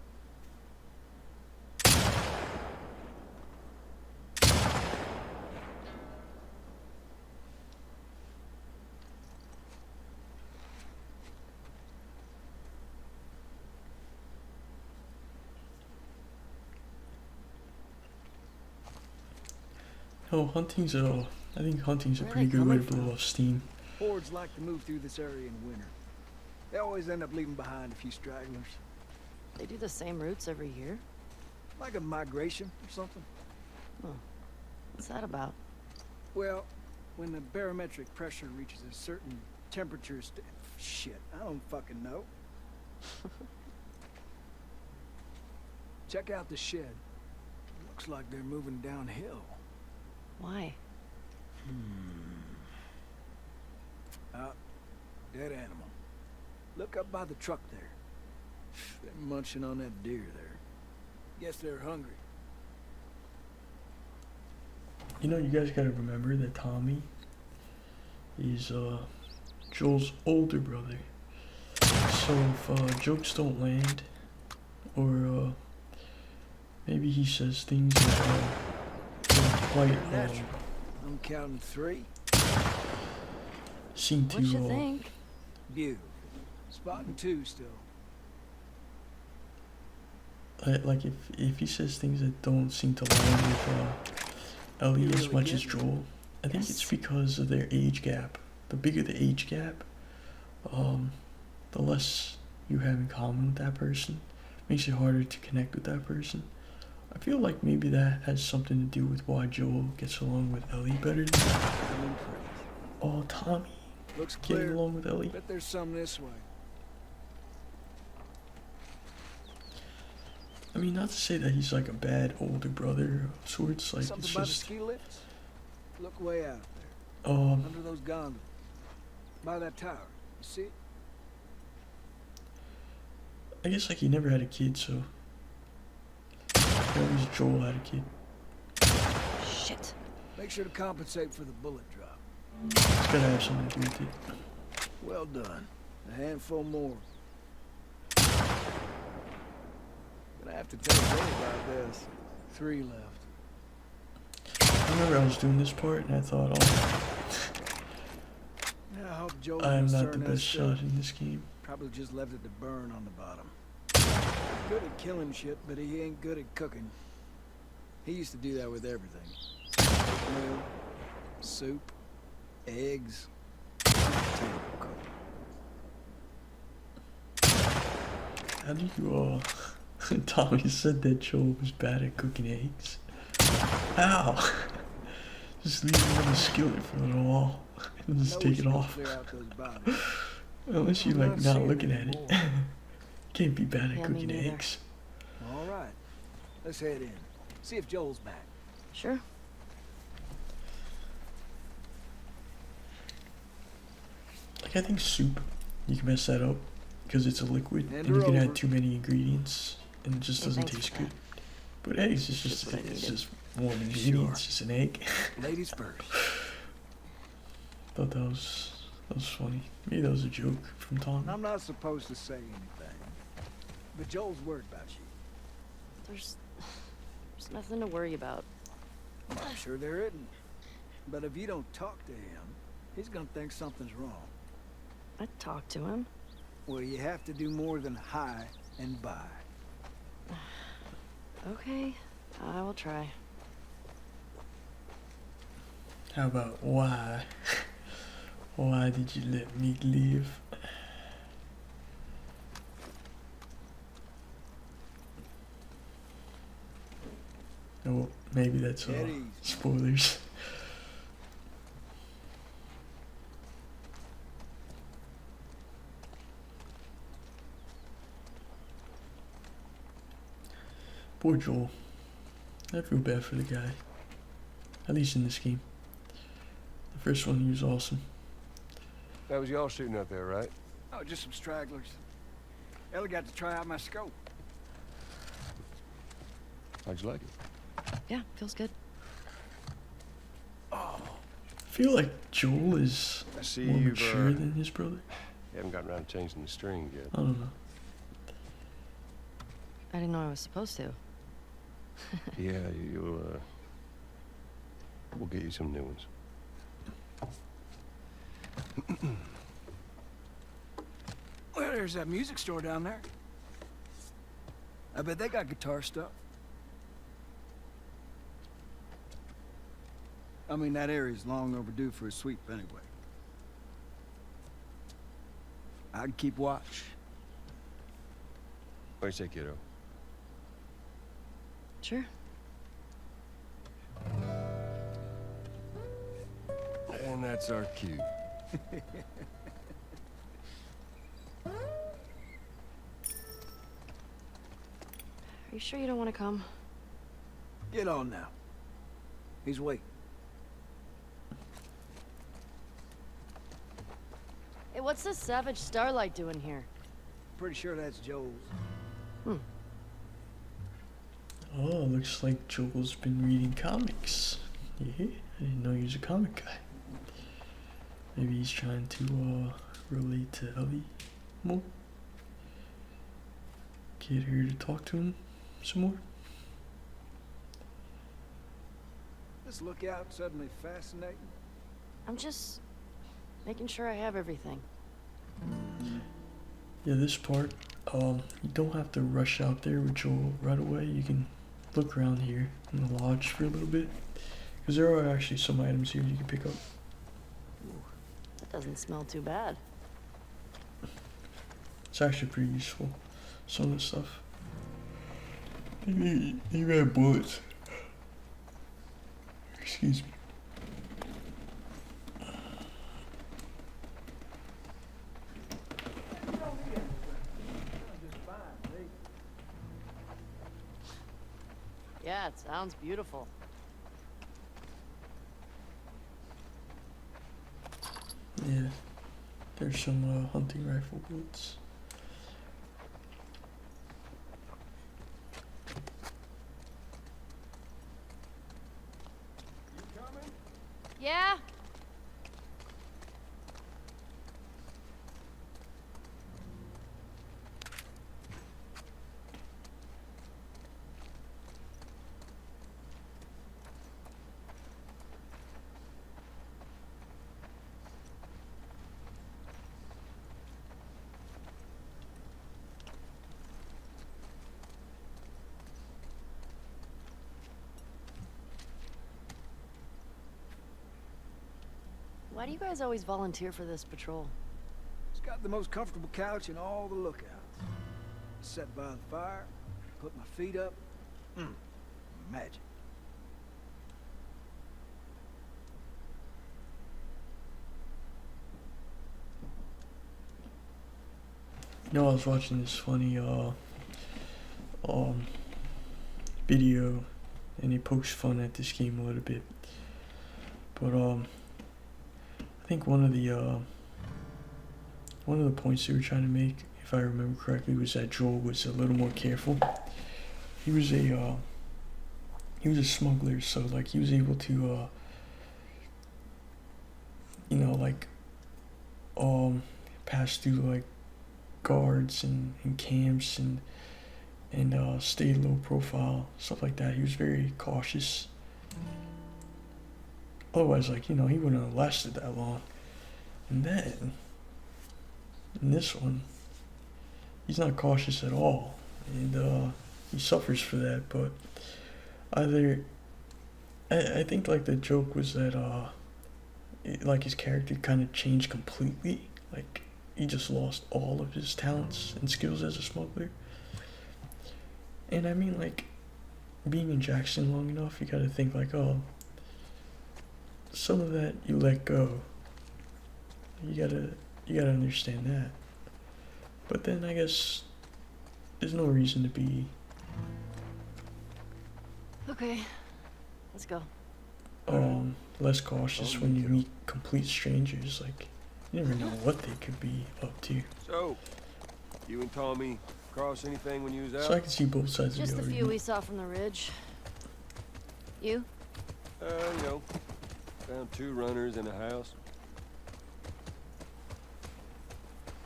Speaker 1: Oh, hunting's I think hunting's a
Speaker 3: Where are
Speaker 1: pretty
Speaker 3: they
Speaker 1: good way to
Speaker 3: coming
Speaker 1: blow off steam.
Speaker 6: Hordes like to move through this area in winter. They always end up leaving behind a few stragglers.
Speaker 3: They do the same routes every year?
Speaker 6: Like a migration or something.
Speaker 3: What's that about?
Speaker 6: Well, when the barometric pressure reaches a certain temperature shit, I don't fucking know. Check out the shed. Looks like they're moving downhill.
Speaker 3: Why?
Speaker 6: Dead animal. Look up by the truck there. They're munching on that deer there. Guess they're hungry.
Speaker 1: You know, you guys gotta remember that Tommy is Joel's older brother. So if jokes don't land, or maybe he says things that don't quite
Speaker 6: Natural. I'm counting 3.
Speaker 1: seem
Speaker 3: What you
Speaker 1: to
Speaker 3: think?
Speaker 6: Beautiful. Spotting 2 still.
Speaker 1: like if he says things that don't seem to line with Ellie
Speaker 6: You
Speaker 1: as
Speaker 6: really
Speaker 1: much
Speaker 6: get
Speaker 1: as
Speaker 6: me.
Speaker 1: Joel, I think it's
Speaker 3: Yes.
Speaker 1: because of their age gap. The bigger the age gap, the less you have in common with that person. Makes it harder to connect with that person. I feel like maybe that has something to do with why Joel gets along with Ellie better than
Speaker 6: I'm impressed.
Speaker 1: Tommy
Speaker 6: Looks
Speaker 1: getting
Speaker 6: clear.
Speaker 1: along with Ellie.
Speaker 6: Bet there's some this way.
Speaker 1: I mean, not to say that he's like a bad older brother of sorts. Like
Speaker 6: Something
Speaker 1: it's
Speaker 6: by the
Speaker 1: just
Speaker 6: ski lifts? Look way out there.
Speaker 1: um.
Speaker 6: Under those gondolas. By that tower. You see it?
Speaker 1: I guess like he never had a kid, so at least Joel had a kid.
Speaker 3: Shit.
Speaker 6: Make sure to compensate for the bullet drop.
Speaker 1: It's gotta have something to do with it.
Speaker 6: Well done. A handful more. Gonna have to tell Joe about this. 3 left.
Speaker 1: I remember I was doing this part and I thought, oh,
Speaker 6: Yeah, I hope Joe
Speaker 1: I am
Speaker 6: doesn't
Speaker 1: not the
Speaker 6: turn that
Speaker 1: best
Speaker 6: still.
Speaker 1: shot in this game.
Speaker 6: Probably just left it to burn on the bottom. Good at killing shit, but he ain't good at cooking. He used to do that with everything. Oatmeal, soup, eggs. Terrible cook.
Speaker 1: How do you, Tommy said that Joel was bad at cooking eggs. Ow! Just leave it on the skillet for a little while and just
Speaker 6: Know
Speaker 1: take
Speaker 6: we
Speaker 1: it
Speaker 6: should go
Speaker 1: off.
Speaker 6: clear out those bodies.
Speaker 1: Unless you
Speaker 6: I'm
Speaker 1: like
Speaker 6: not
Speaker 1: not
Speaker 6: seeing
Speaker 1: looking
Speaker 6: any
Speaker 1: at it.
Speaker 6: more.
Speaker 1: Can't be bad at
Speaker 3: Yeah, me
Speaker 1: cooking
Speaker 3: neither.
Speaker 1: eggs.
Speaker 6: All right, let's head in. See if Joel's back.
Speaker 3: Sure.
Speaker 1: Like I think soup, you can mess that up because it's a liquid
Speaker 6: Hand
Speaker 1: and you
Speaker 6: her
Speaker 1: can
Speaker 6: over.
Speaker 1: add too many ingredients and it just
Speaker 3: Hey,
Speaker 1: doesn't
Speaker 3: thanks
Speaker 1: taste
Speaker 3: for
Speaker 1: good. But eggs is
Speaker 6: Just what I
Speaker 1: it's
Speaker 6: needed.
Speaker 1: just warm and
Speaker 6: Sure.
Speaker 1: meaty. It's just an egg.
Speaker 6: Ladies first.
Speaker 1: Thought that was funny. Maybe that was a joke from Tom.
Speaker 6: I'm not supposed to say anything, but Joel's worried about you.
Speaker 3: There's nothing to worry about.
Speaker 6: I'm sure there isn't. But if you don't talk to him, he's gonna think something's wrong.
Speaker 3: I talked to him.
Speaker 6: Well, you have to do more than hi and bye.
Speaker 3: Okay, I will try.
Speaker 1: How about why? Why did you let me live? Oh, maybe that's
Speaker 6: Eddie.
Speaker 1: spoilers. Poor Joel. I feel bad for the guy. At least in this game. The first one, he was awesome.
Speaker 7: That was y'all shooting up there, right?
Speaker 6: Oh, just some stragglers. Ellie got to try out my scope.
Speaker 7: How'd you like it?
Speaker 3: Yeah, feels good.
Speaker 1: I feel like Joel is
Speaker 7: I see
Speaker 1: more
Speaker 7: you've,
Speaker 1: mature than his brother.
Speaker 7: You haven't gotten around to changing the string yet.
Speaker 1: I don't know.
Speaker 3: I didn't know I was supposed to.
Speaker 7: Yeah, we'll get you some new ones.
Speaker 6: Well, there's that music store down there. I bet they got guitar stuff. I mean, that area's long overdue for a sweep anyway. I'd keep watch.
Speaker 7: What do you say, kiddo?
Speaker 3: Sure.
Speaker 7: And that's our cue.
Speaker 3: Are you sure you don't want to come?
Speaker 6: Get on now. He's waiting.
Speaker 3: Hey, what's this savage starlight doing here?
Speaker 6: Pretty sure that's Joel's.
Speaker 1: Oh, looks like Joel's been reading comics. Yeah, I didn't know he was a comic guy. Maybe he's trying to relate to Ellie more. Get her to talk to him some more.
Speaker 6: This lookout suddenly fascinating.
Speaker 3: I'm just making sure I have everything.
Speaker 1: Yeah, this part, you don't have to rush out there with Joel right away. You can look around here in the lodge for a little bit. Because there are actually some items here you can pick up.
Speaker 3: That doesn't smell too bad.
Speaker 1: It's actually pretty useful, some of the stuff. You got bullets. Excuse me.
Speaker 3: Yeah, it sounds beautiful.
Speaker 1: Yeah, there's some hunting rifle bullets.
Speaker 3: Yeah? Why do you guys always volunteer for this patrol?
Speaker 6: It's got the most comfortable couch in all the lookouts. Set by the fire, put my feet up. Magic.
Speaker 1: You know, I was watching this funny video, and he pokes fun at this game a little bit. But I think one of the points they were trying to make, if I remember correctly, was that Joel was a little more careful. He was a he was a smuggler, so like he was able to you know, like pass through like guards and camps and stay low profile, stuff like that. He was very cautious. Otherwise, like, you know, he wouldn't have lasted that long. And then in this one, he's not cautious at all, and he suffers for that. But either I think like the joke was that like his character kind of changed completely. Like he just lost all of his talents and skills as a smuggler. And I mean, like, being in Jackson long enough, you gotta think like, oh, some of that you let go. You gotta understand that. But then I guess there's no reason to be
Speaker 3: Okay, let's go.
Speaker 1: less cautious when you meet complete strangers. Like, you never know what they could be up to.
Speaker 7: So, you and Tommy cross anything when you was out?
Speaker 1: So I can see both sides
Speaker 3: Just
Speaker 1: of
Speaker 3: the
Speaker 1: the
Speaker 3: few
Speaker 1: argument.
Speaker 3: we saw from the ridge. You?
Speaker 7: You know, found 2 runners in a house.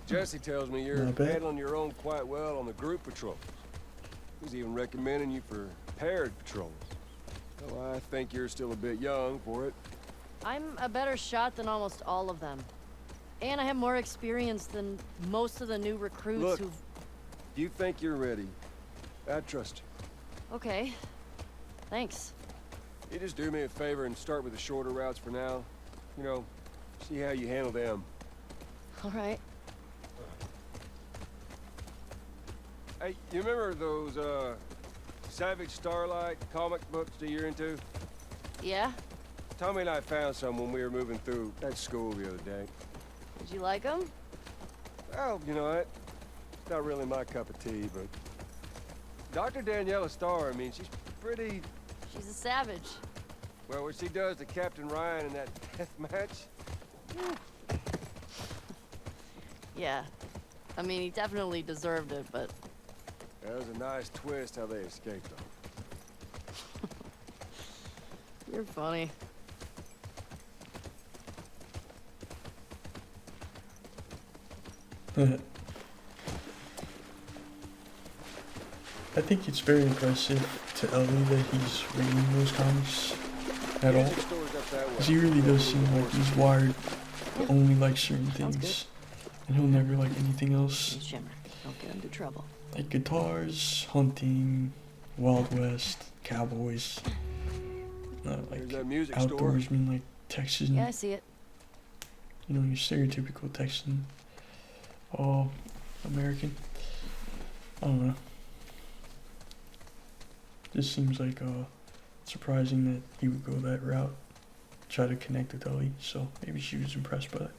Speaker 7: Jesse tells me you're
Speaker 1: Not bad.
Speaker 7: handling your own quite well on the group patrols. He's even recommending you for paired patrols. Well, I think you're still a bit young for it.
Speaker 3: I'm a better shot than almost all of them. And I have more experience than most of the new recruits
Speaker 7: Look.
Speaker 3: who've...
Speaker 7: You think you're ready. I trust you.
Speaker 3: Okay. Thanks.
Speaker 7: You just do me a favor and start with the shorter routes for now. You know, see how you handle them.
Speaker 3: All right.
Speaker 7: Hey, you remember those, Savage Starlight comic books that you're into?
Speaker 3: Yeah?
Speaker 7: Tommy and I found some when we were moving through that school the other day.
Speaker 3: Did you like them?
Speaker 7: Well, you know what? It's not really my cup of tea, but... Dr. Daniela Starr, I mean, she's pretty...
Speaker 3: She's a savage.
Speaker 7: Well, what she does to Captain Ryan in that death match...
Speaker 3: Yeah. I mean, he definitely deserved it, but...
Speaker 7: That was a nice twist how they escaped them.
Speaker 3: You're funny.
Speaker 1: I think it's very impressive to Ellie that he's reading those comics at all.
Speaker 7: Music stores up that way.
Speaker 1: Because he really does seem like he's wired to only like certain
Speaker 3: Sounds
Speaker 1: things. And he'll never like anything else.
Speaker 3: Hey, Shimmer, don't get into trouble.
Speaker 1: Like guitars, hunting, Wild West, cowboys. Like
Speaker 7: There's that music store.
Speaker 1: outdoorsmen, like Texan.
Speaker 3: Yeah, I see it.
Speaker 1: You know, your stereotypical Texan. All American. I don't know. Just seems like surprising that he would go that route. Try to connect with Ellie, so maybe she was impressed by that.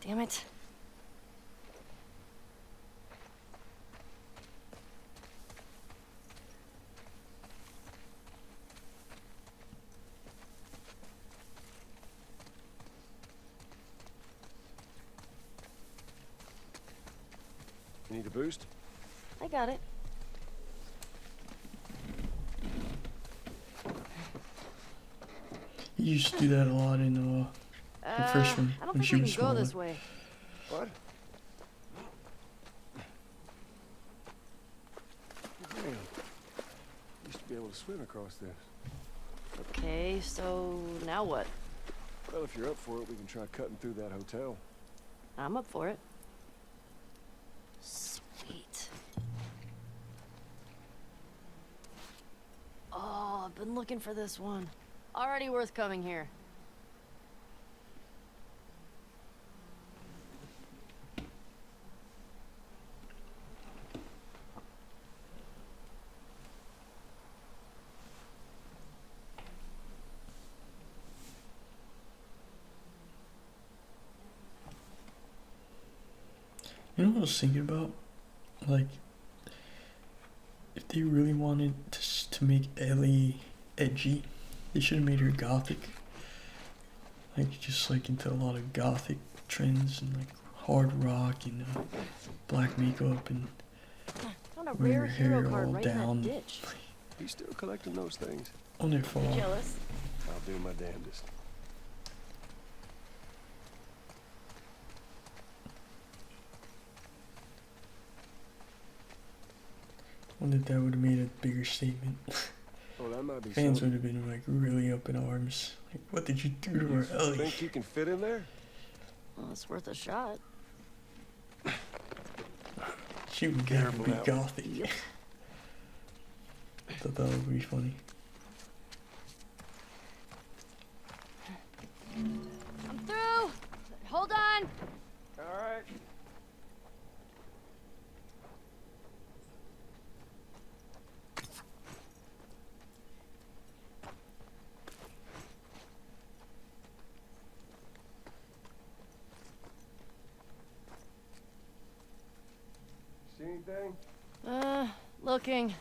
Speaker 3: Damn it.
Speaker 7: You need a boost?
Speaker 3: I got it.
Speaker 1: He used to do that a lot in the first one
Speaker 3: I don't
Speaker 1: when
Speaker 3: think
Speaker 1: she
Speaker 3: we
Speaker 1: was
Speaker 3: can go
Speaker 1: smaller.
Speaker 3: this way.
Speaker 7: What? Damn. Used to be able to swim across this.
Speaker 3: Okay, so now what?
Speaker 7: Well, if you're up for it, we can try cutting through that hotel.
Speaker 3: I'm up for it. Sweet. Oh, I've been looking for this one. Already worth coming here.
Speaker 1: You know what I was thinking about? Like, if they really wanted to make Ellie edgy, they should have made her gothic. Like, just like into a lot of gothic trends and like hard rock and black makeup and
Speaker 3: Found a
Speaker 1: wearing
Speaker 3: rare
Speaker 1: her
Speaker 3: hero
Speaker 1: hair
Speaker 3: card
Speaker 1: all
Speaker 3: right
Speaker 1: down
Speaker 3: in that ditch.
Speaker 7: You still collecting those things?
Speaker 1: on their fall.
Speaker 3: Jealous?
Speaker 7: I'll do my damnedest.
Speaker 1: Wonder if that would have made a bigger statement.
Speaker 7: Oh, that might be
Speaker 1: Fans would
Speaker 7: something.
Speaker 1: have been like really up in arms. Like, what did you do to our Ellie?
Speaker 7: Think you can fit in there?
Speaker 3: Well, it's worth a shot.
Speaker 1: She would
Speaker 7: Careful
Speaker 1: never be
Speaker 7: now.
Speaker 1: gothic.
Speaker 3: Yep.
Speaker 1: I thought that would be funny.
Speaker 3: I'm through! Hold on!
Speaker 7: All right. See anything?
Speaker 3: Looking.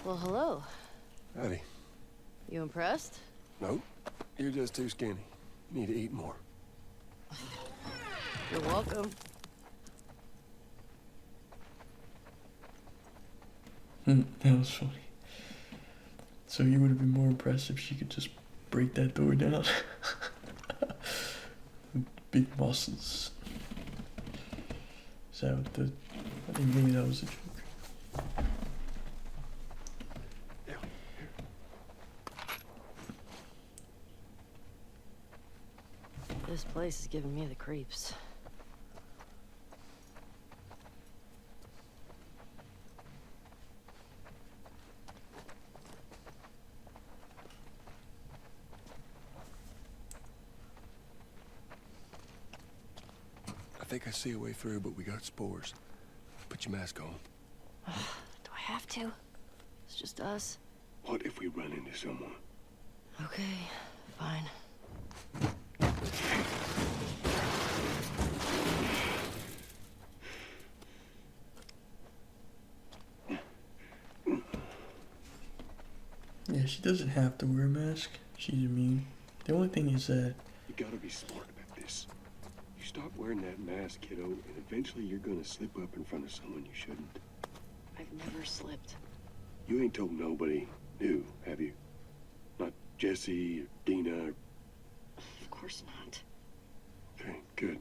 Speaker 3: Well, hello.
Speaker 7: Howdy.
Speaker 3: You impressed?
Speaker 7: Nope. You're just too skinny. You need to eat more.
Speaker 3: You're welcome.
Speaker 1: That was funny. So you would have been more impressed if she could just break that door down. Big muscles. Is that what the... I think maybe that was a joke.
Speaker 3: This place is giving me the creeps.
Speaker 7: I think I see a way through, but we got spores. Put your mask on.
Speaker 3: Do I have to? It's just us.
Speaker 7: What if we run into someone?
Speaker 3: Okay, fine.
Speaker 1: Yeah, she doesn't have to wear a mask. She's immune. The only thing is that
Speaker 8: You gotta be smart about this. You stop wearing that mask, kiddo, and eventually you're gonna slip up in front of someone you shouldn't.
Speaker 3: I've never slipped.
Speaker 8: You ain't told nobody new, have you? Not Jesse or Dina or...
Speaker 3: Of course not.
Speaker 8: Okay, good.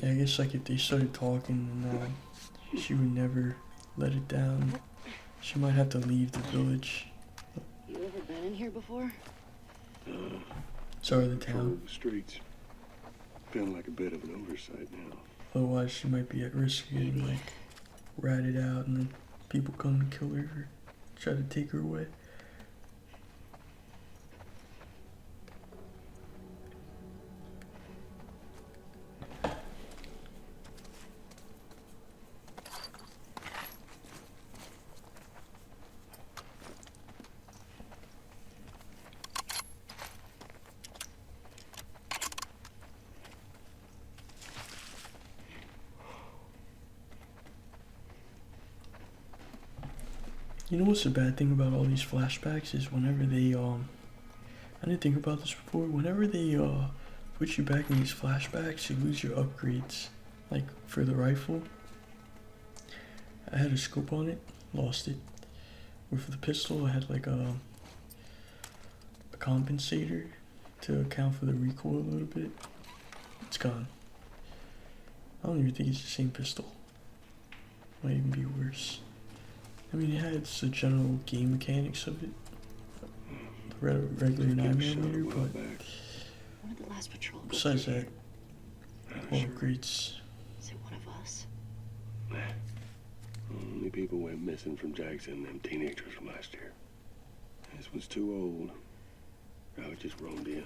Speaker 1: yeah, I guess like if they started talking and she would never let it down. She might have to leave the village.
Speaker 3: You ever been in here before?
Speaker 1: Sorry, the
Speaker 8: Control
Speaker 1: town.
Speaker 8: of the streets. Feeling like a bit of an oversight now.
Speaker 1: Otherwise, she might be at risk of getting like ratted out, and then people come and kill her or try to take her away. You know what's the bad thing about all these flashbacks is whenever they I didn't think about this before. Whenever they put you back in these flashbacks, you lose your upgrades. Like for the rifle, I had a scope on it, lost it. With the pistol, I had like a compensator to account for the recoil a little bit. It's gone. I don't even think it's the same pistol. Might even be worse. I mean, it had the general game mechanics of it, the regular
Speaker 8: Give me
Speaker 1: 9mm,
Speaker 8: some a while
Speaker 1: but
Speaker 8: back.
Speaker 9: When did the last patrol go
Speaker 1: Besides
Speaker 9: through
Speaker 1: that,
Speaker 9: here?
Speaker 1: all greats.
Speaker 9: Is it one of us?
Speaker 8: Only people went missing from Jackson, them teenagers from last year. This was too old. I just roamed in.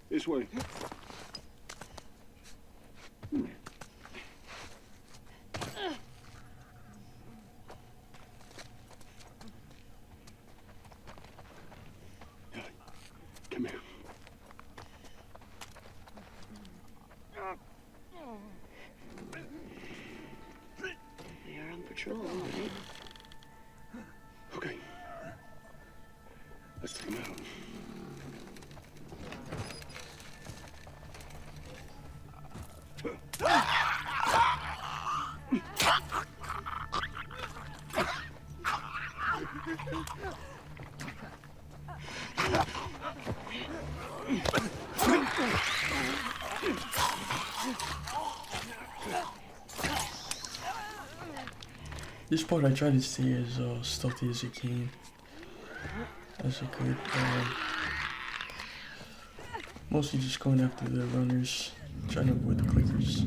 Speaker 8: This way. Come here.
Speaker 9: They are on patrol, right?
Speaker 8: Okay. Let's take him out.
Speaker 1: This part I try to stay as stealthy as I can, as I could. Mostly just going after the runners, trying to avoid the clickers.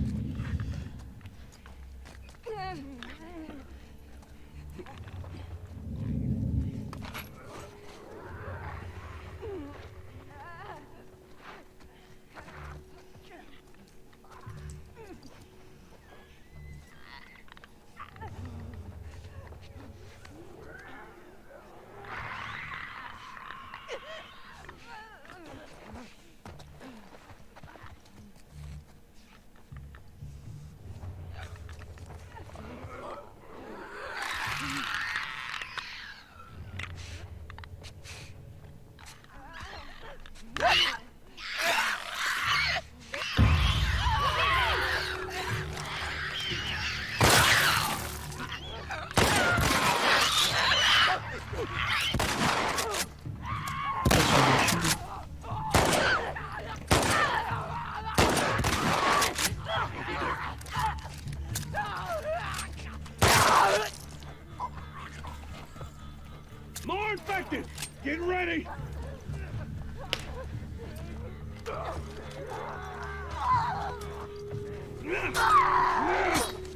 Speaker 4: More infected! Get ready!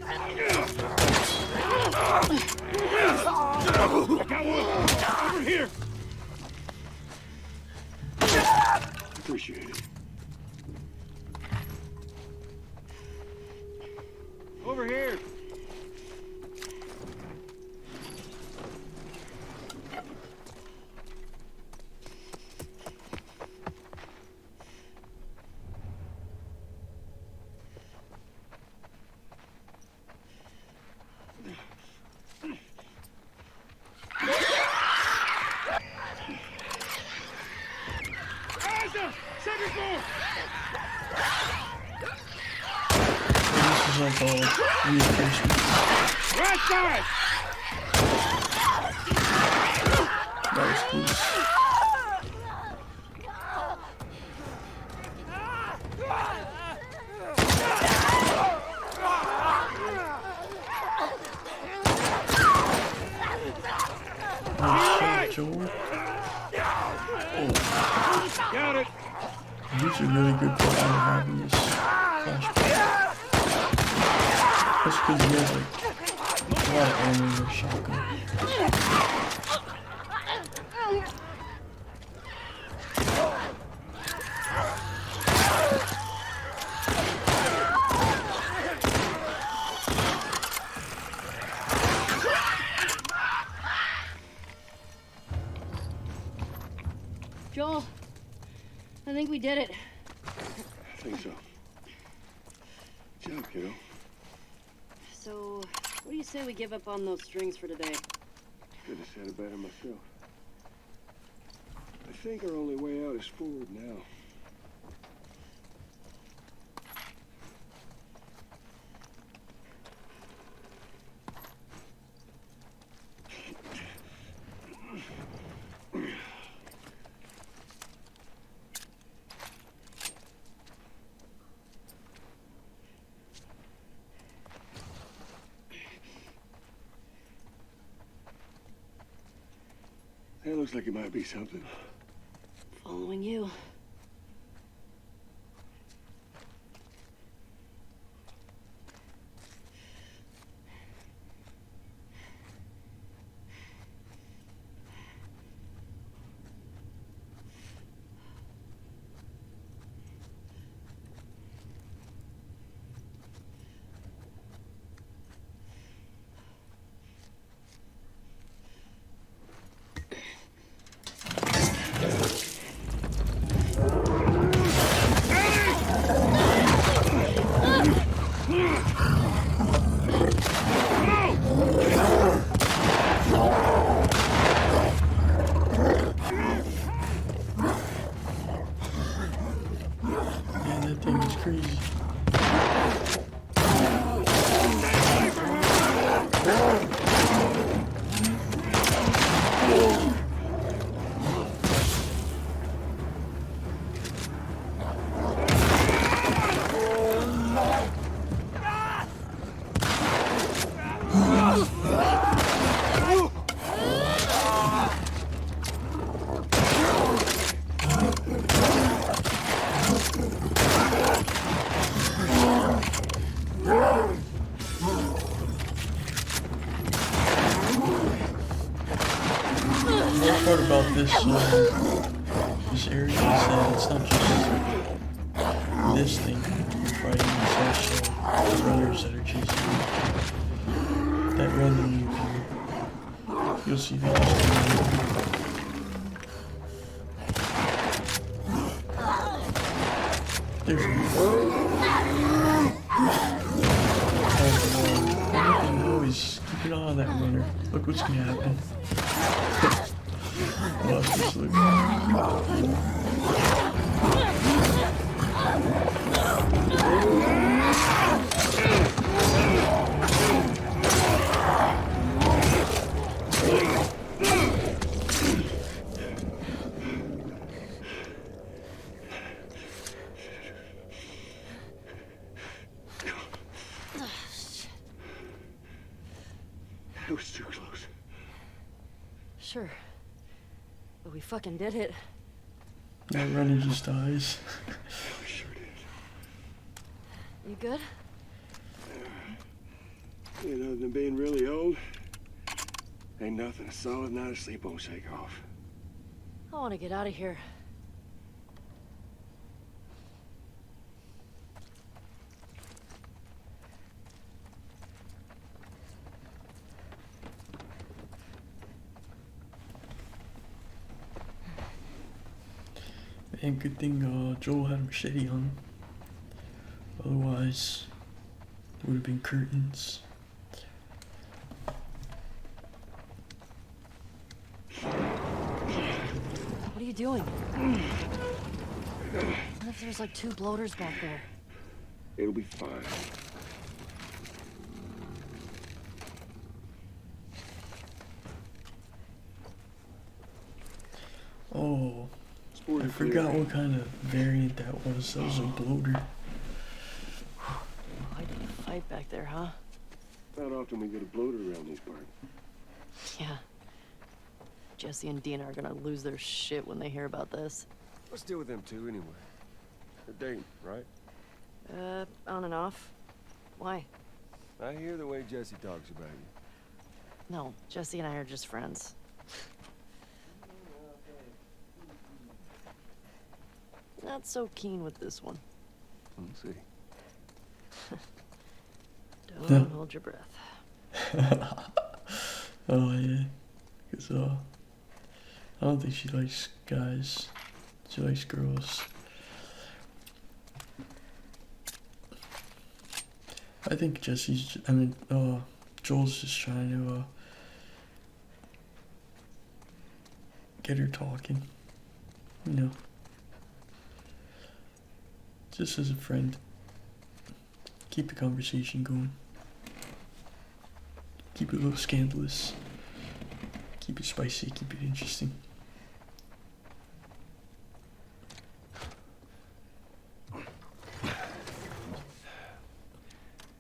Speaker 4: I got one! Over here!
Speaker 8: Appreciate it.
Speaker 4: Over here!
Speaker 1: It's like reinforcement.
Speaker 4: Right side!
Speaker 1: That was close. Oh shit, Joel. Oh.
Speaker 4: Got it!
Speaker 1: These are really good for having this flashback. That's because he has like a lot of ammo in their shotgun.
Speaker 3: Joel, I think we did it.
Speaker 8: I think so. Good job, kiddo.
Speaker 3: So, what do you say we give up on those strings for today?
Speaker 8: Could have said it better myself. I think our only way out is forward now. That looks like it might be something.
Speaker 3: Following you.
Speaker 1: Man, that thing is crazy. The worst part about this area is that it's not just this thing you're fighting, it's also runners that are chasing you. That run you'll see they just there's always keep an eye on that runner. Look what's gonna happen. Watch this, look.
Speaker 8: That was too close.
Speaker 3: Sure. But we fucking did it.
Speaker 1: That runner just dies.
Speaker 8: We sure did.
Speaker 3: You good?
Speaker 8: You know, other than being really old, ain't nothing a solid night of sleep won't shake off.
Speaker 3: I want to get out of here.
Speaker 1: And good thing Joel had a machete on. Otherwise, it would have been curtains.
Speaker 3: What are you doing? What if there's like 2 bloaters back there?
Speaker 8: It'll be fine.
Speaker 1: Oh,
Speaker 8: Sport
Speaker 1: I
Speaker 8: are
Speaker 1: forgot
Speaker 8: clear.
Speaker 1: what kind of variant that was. That was a bloater.
Speaker 3: I did a fight back there, huh?
Speaker 8: Not often we get a bloater around these parts.
Speaker 3: Yeah. Jesse and Dina are gonna lose their shit when they hear about this.
Speaker 7: What's deal with them two anyway? They're dating, right?
Speaker 3: On and off. Why?
Speaker 7: I hear the way Jesse talks about you.
Speaker 3: No, Jesse and I are just friends. Not so keen with this one.
Speaker 7: We'll see.
Speaker 3: Don't hold your breath.
Speaker 1: Oh yeah, cause I don't think she likes guys. She likes girls. I think Joel's just trying to get her talking. You know, just as a friend. Keep the conversation going. Keep it a little scandalous. Keep it spicy, keep it interesting.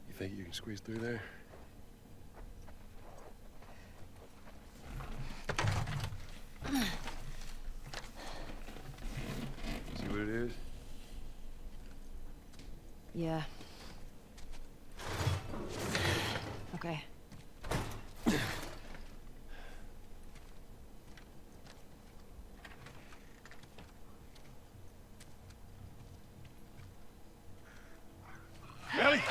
Speaker 8: You think you can squeeze through there?
Speaker 7: See what it is?
Speaker 3: Yeah. Okay.
Speaker 4: Ellie!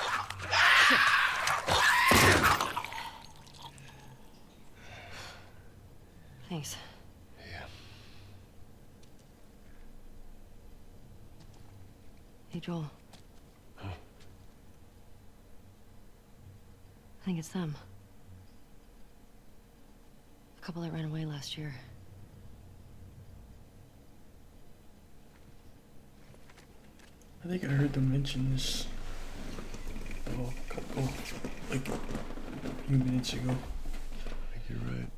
Speaker 3: Thanks.
Speaker 8: Yeah.
Speaker 3: Hey, Joel.
Speaker 8: Huh?
Speaker 3: I think it's them. The couple that ran away last year.
Speaker 1: I think I heard them mention this like a few minutes ago.
Speaker 8: I think you're right.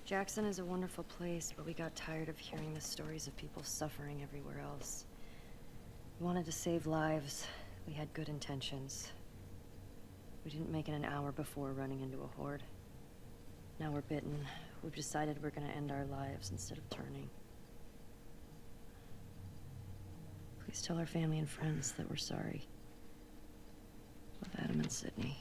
Speaker 3: Jackson is a wonderful place, but we got tired of hearing the stories of people suffering everywhere else. We wanted to save lives. We had good intentions. We didn't make it an hour before running into a horde. Now we're bitten. We've decided we're gonna end our lives instead of turning. Please tell our family and friends that we're sorry. Love, Adam and Sydney.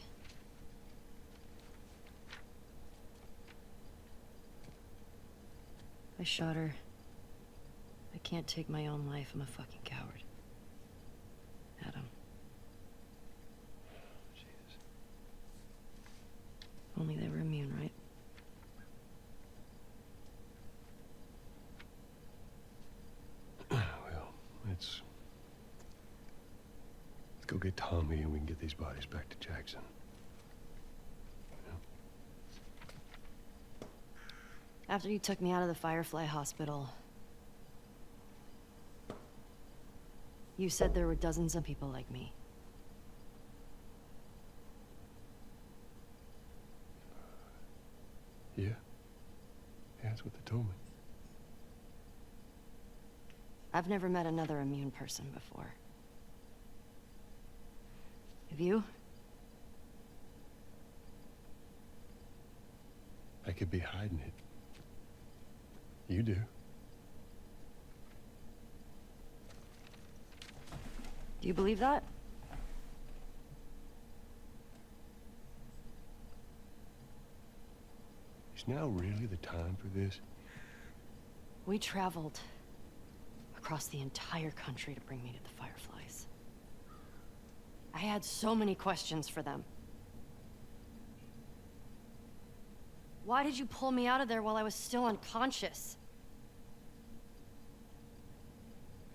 Speaker 3: I shot her. I can't take my own life. I'm a fucking coward. Adam.
Speaker 8: Jesus.
Speaker 3: Only they were immune, right?
Speaker 8: Well, let's go get Tommy and we can get these bodies back to Jackson.
Speaker 3: After you took me out of the Firefly Hospital, you said there were dozens of people like me.
Speaker 8: Yeah? Yeah, that's what they told me.
Speaker 3: I've never met another immune person before. Have you?
Speaker 8: I could be hiding it. You do.
Speaker 3: Do you believe that?
Speaker 8: Is now really the time for this?
Speaker 3: We traveled across the entire country to bring me to the Fireflies. I had so many questions for them. Why did you pull me out of there while I was still unconscious?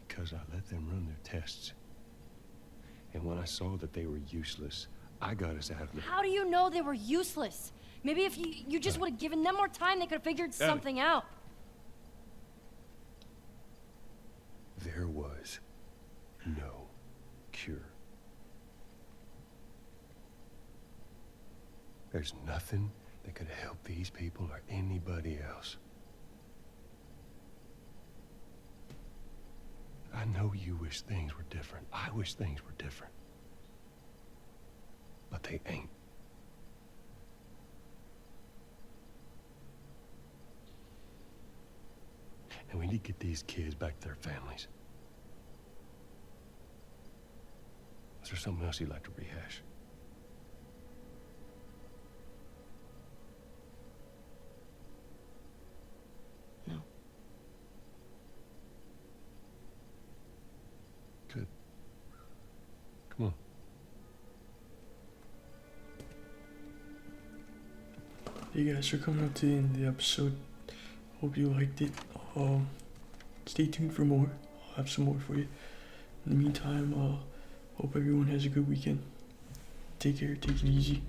Speaker 8: Because I let them run their tests. And when I saw that they were useless, I got us out of the...
Speaker 3: How do you know they were useless? Maybe if you just would have given them more time, they could have figured something out.
Speaker 8: There was no cure. There's nothing that could help these people or anybody else. I know you wish things were different. I wish things were different. But they ain't. And we need to get these kids back to their families. Is there something else you'd like to rehash?
Speaker 9: No.
Speaker 8: Good. Come on.
Speaker 1: You guys are coming up to the end of the episode. Hope you liked it. Stay tuned for more. I'll have some more for you. In the meantime, hope everyone has a good weekend. Take care, take it easy.